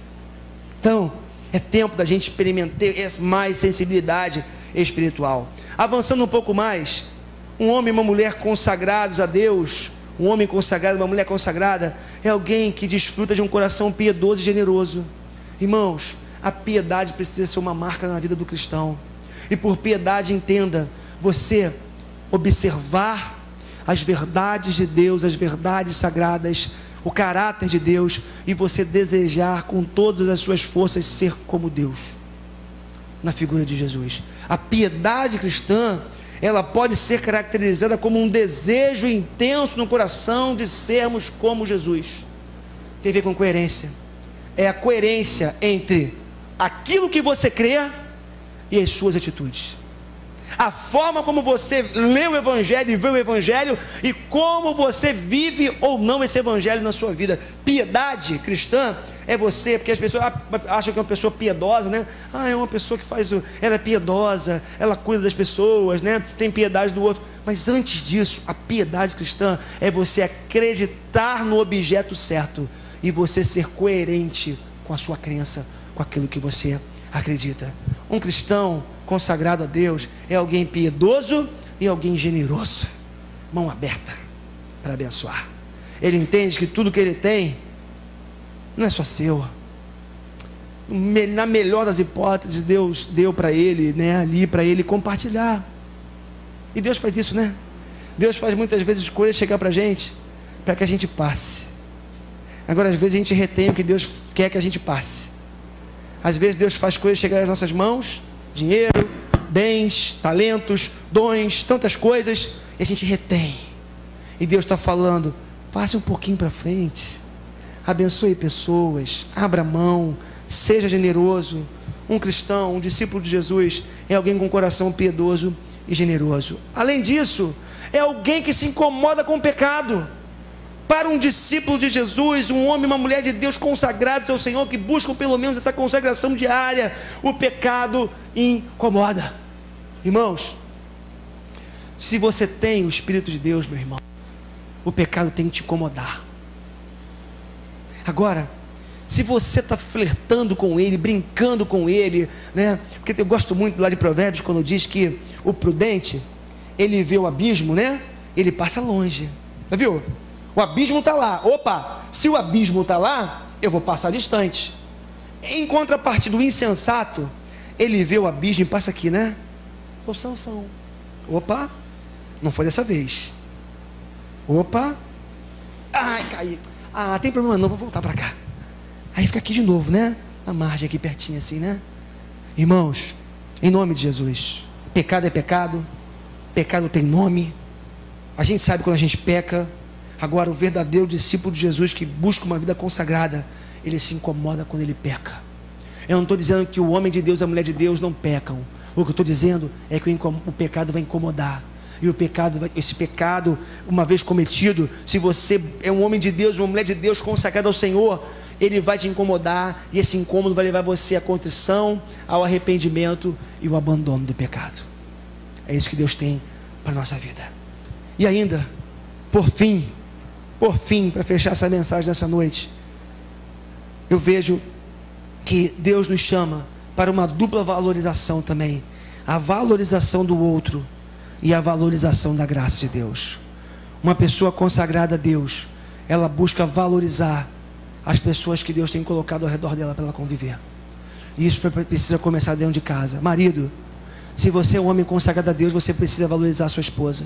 Então, é tempo da gente experimentar mais sensibilidade espiritual. Avançando um pouco mais, um homem e uma mulher consagrados a Deus, um homem consagrado, uma mulher consagrada, é alguém que desfruta de um coração piedoso e generoso. Irmãos, a piedade precisa ser uma marca na vida do cristão. E por piedade, entenda, você observar as verdades de Deus, as verdades sagradas, o caráter de Deus, e você desejar com todas as suas forças ser como Deus, na figura de Jesus. A piedade cristã, ela pode ser caracterizada como um desejo intenso no coração de sermos como Jesus. Tem a ver com coerência. É a coerência entre aquilo que você crê e as suas atitudes. A forma como você lê o Evangelho e vê o Evangelho, e como você vive ou não esse Evangelho na sua vida. Piedade cristã é você, porque as pessoas acham que é uma pessoa piedosa, né? É uma pessoa que ela é piedosa, ela cuida das pessoas, né? Tem piedade do outro. Mas antes disso, a piedade cristã é você acreditar no objeto certo e você ser coerente com a sua crença, com aquilo que você acredita. Um cristão consagrado a Deus é alguém piedoso e alguém generoso, mão aberta para abençoar. Ele entende que tudo que ele tem não é só seu. Na melhor das hipóteses, Deus deu para ele, né, ali para ele compartilhar. E Deus faz isso, né? Deus faz muitas vezes coisas chegar para a gente, para que a gente passe. Agora, às vezes a gente retém o que Deus quer que a gente passe. Às vezes Deus faz coisas chegar às nossas mãos, dinheiro, bens, talentos, dons, tantas coisas, e a gente retém. E Deus está falando: passe um pouquinho para frente, abençoe pessoas, abra mão, seja generoso. Um cristão, um discípulo de Jesus, é alguém com um coração piedoso e generoso. Além disso, é alguém que se incomoda com o pecado. Para um discípulo de Jesus, um homem e uma mulher de Deus consagrados ao Senhor, que buscam pelo menos essa consagração diária, o pecado incomoda. Irmãos, se você tem o Espírito de Deus, meu irmão, o pecado tem que te incomodar. Agora, se você está flertando com ele, brincando com ele, né? Porque eu gosto muito lá de Provérbios, quando diz que o prudente, ele vê o abismo, né? Ele passa longe. Já viu? O abismo está lá. Opa, se o abismo está lá, eu vou passar distante. Em contrapartida, o insensato, ele vê o abismo e passa aqui, né? Ô Sansão. Opa, não foi dessa vez. Opa, ai, caí. Tem problema não, vou voltar para cá. Aí fica aqui de novo, né? Na margem aqui pertinho assim, né? Irmãos, em nome de Jesus, pecado é pecado, pecado tem nome, a gente sabe quando a gente peca. Agora, o verdadeiro discípulo de Jesus que busca uma vida consagrada, ele se incomoda quando ele peca. Eu não estou dizendo que o homem de Deus e a mulher de Deus não pecam. O que eu estou dizendo é que o pecado vai incomodar. E esse pecado, uma vez cometido, se você é um homem de Deus, uma mulher de Deus consagrada ao Senhor, ele vai te incomodar, e esse incômodo vai levar você à contrição, ao arrependimento e ao abandono do pecado. É isso que Deus tem para a nossa vida. E ainda, por fim, para fechar essa mensagem dessa noite, eu vejo que Deus nos chama para uma dupla valorização também, a valorização do outro e a valorização da graça de Deus. Uma pessoa consagrada a Deus, ela busca valorizar as pessoas que Deus tem colocado ao redor dela para ela conviver. E isso precisa começar dentro de casa. Marido, se você é um homem consagrado a Deus, você precisa valorizar a sua esposa.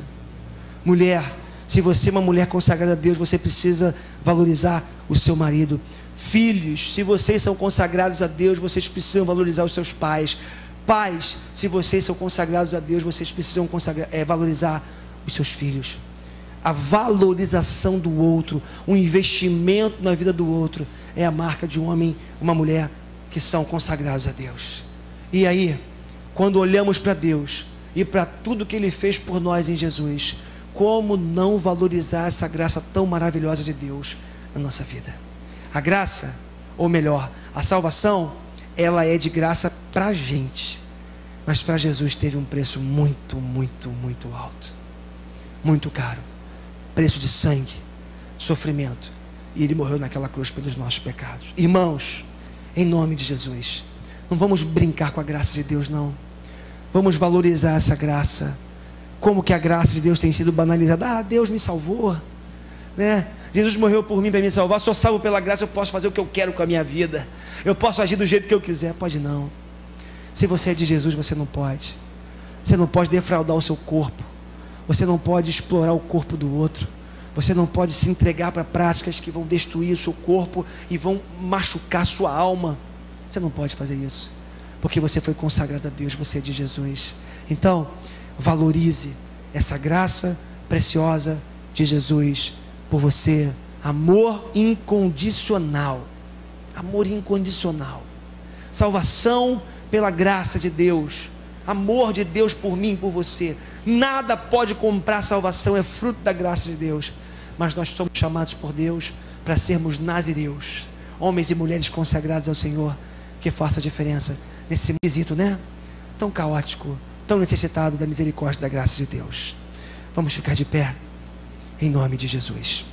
Mulher, se você é uma mulher consagrada a Deus, você precisa valorizar o seu marido. Filhos, se vocês são consagrados a Deus, vocês precisam valorizar os seus pais. Pais, se vocês são consagrados a Deus, vocês precisam valorizar os seus filhos. A valorização do outro, o investimento na vida do outro, é a marca de um homem, uma mulher que são consagrados a Deus. E aí, quando olhamos para Deus e para tudo que Ele fez por nós em Jesus, como não valorizar essa graça tão maravilhosa de Deus na nossa vida? A graça, ou melhor, a salvação, ela é de graça para a gente, mas para Jesus teve um preço muito, muito, muito alto, muito caro, preço de sangue, sofrimento, e Ele morreu naquela cruz pelos nossos pecados. Irmãos, em nome de Jesus, não vamos brincar com a graça de Deus, não. Vamos valorizar essa graça. Como que a graça de Deus tem sido banalizada? Deus me salvou, né? Jesus morreu por mim para me salvar. Sou salvo pela graça, eu posso fazer o que eu quero com a minha vida, eu posso agir do jeito que eu quiser. Pode não. Se você é de Jesus, você não pode. Você não pode defraudar o seu corpo, você não pode explorar o corpo do outro, você não pode se entregar para práticas que vão destruir o seu corpo e vão machucar a sua alma. Você não pode fazer isso, porque você foi consagrado a Deus, você é de Jesus. Então, valorize essa graça preciosa de Jesus por você. Amor incondicional, amor incondicional, salvação pela graça de Deus, amor de Deus por mim e por você. Nada pode comprar salvação, é fruto da graça de Deus. Mas nós somos chamados por Deus para sermos nazireus, homens e mulheres consagrados ao Senhor, que faça a diferença nesse quesito, né? Tão caótico, tão necessitado da misericórdia e da graça de Deus. Vamos ficar de pé, em nome de Jesus.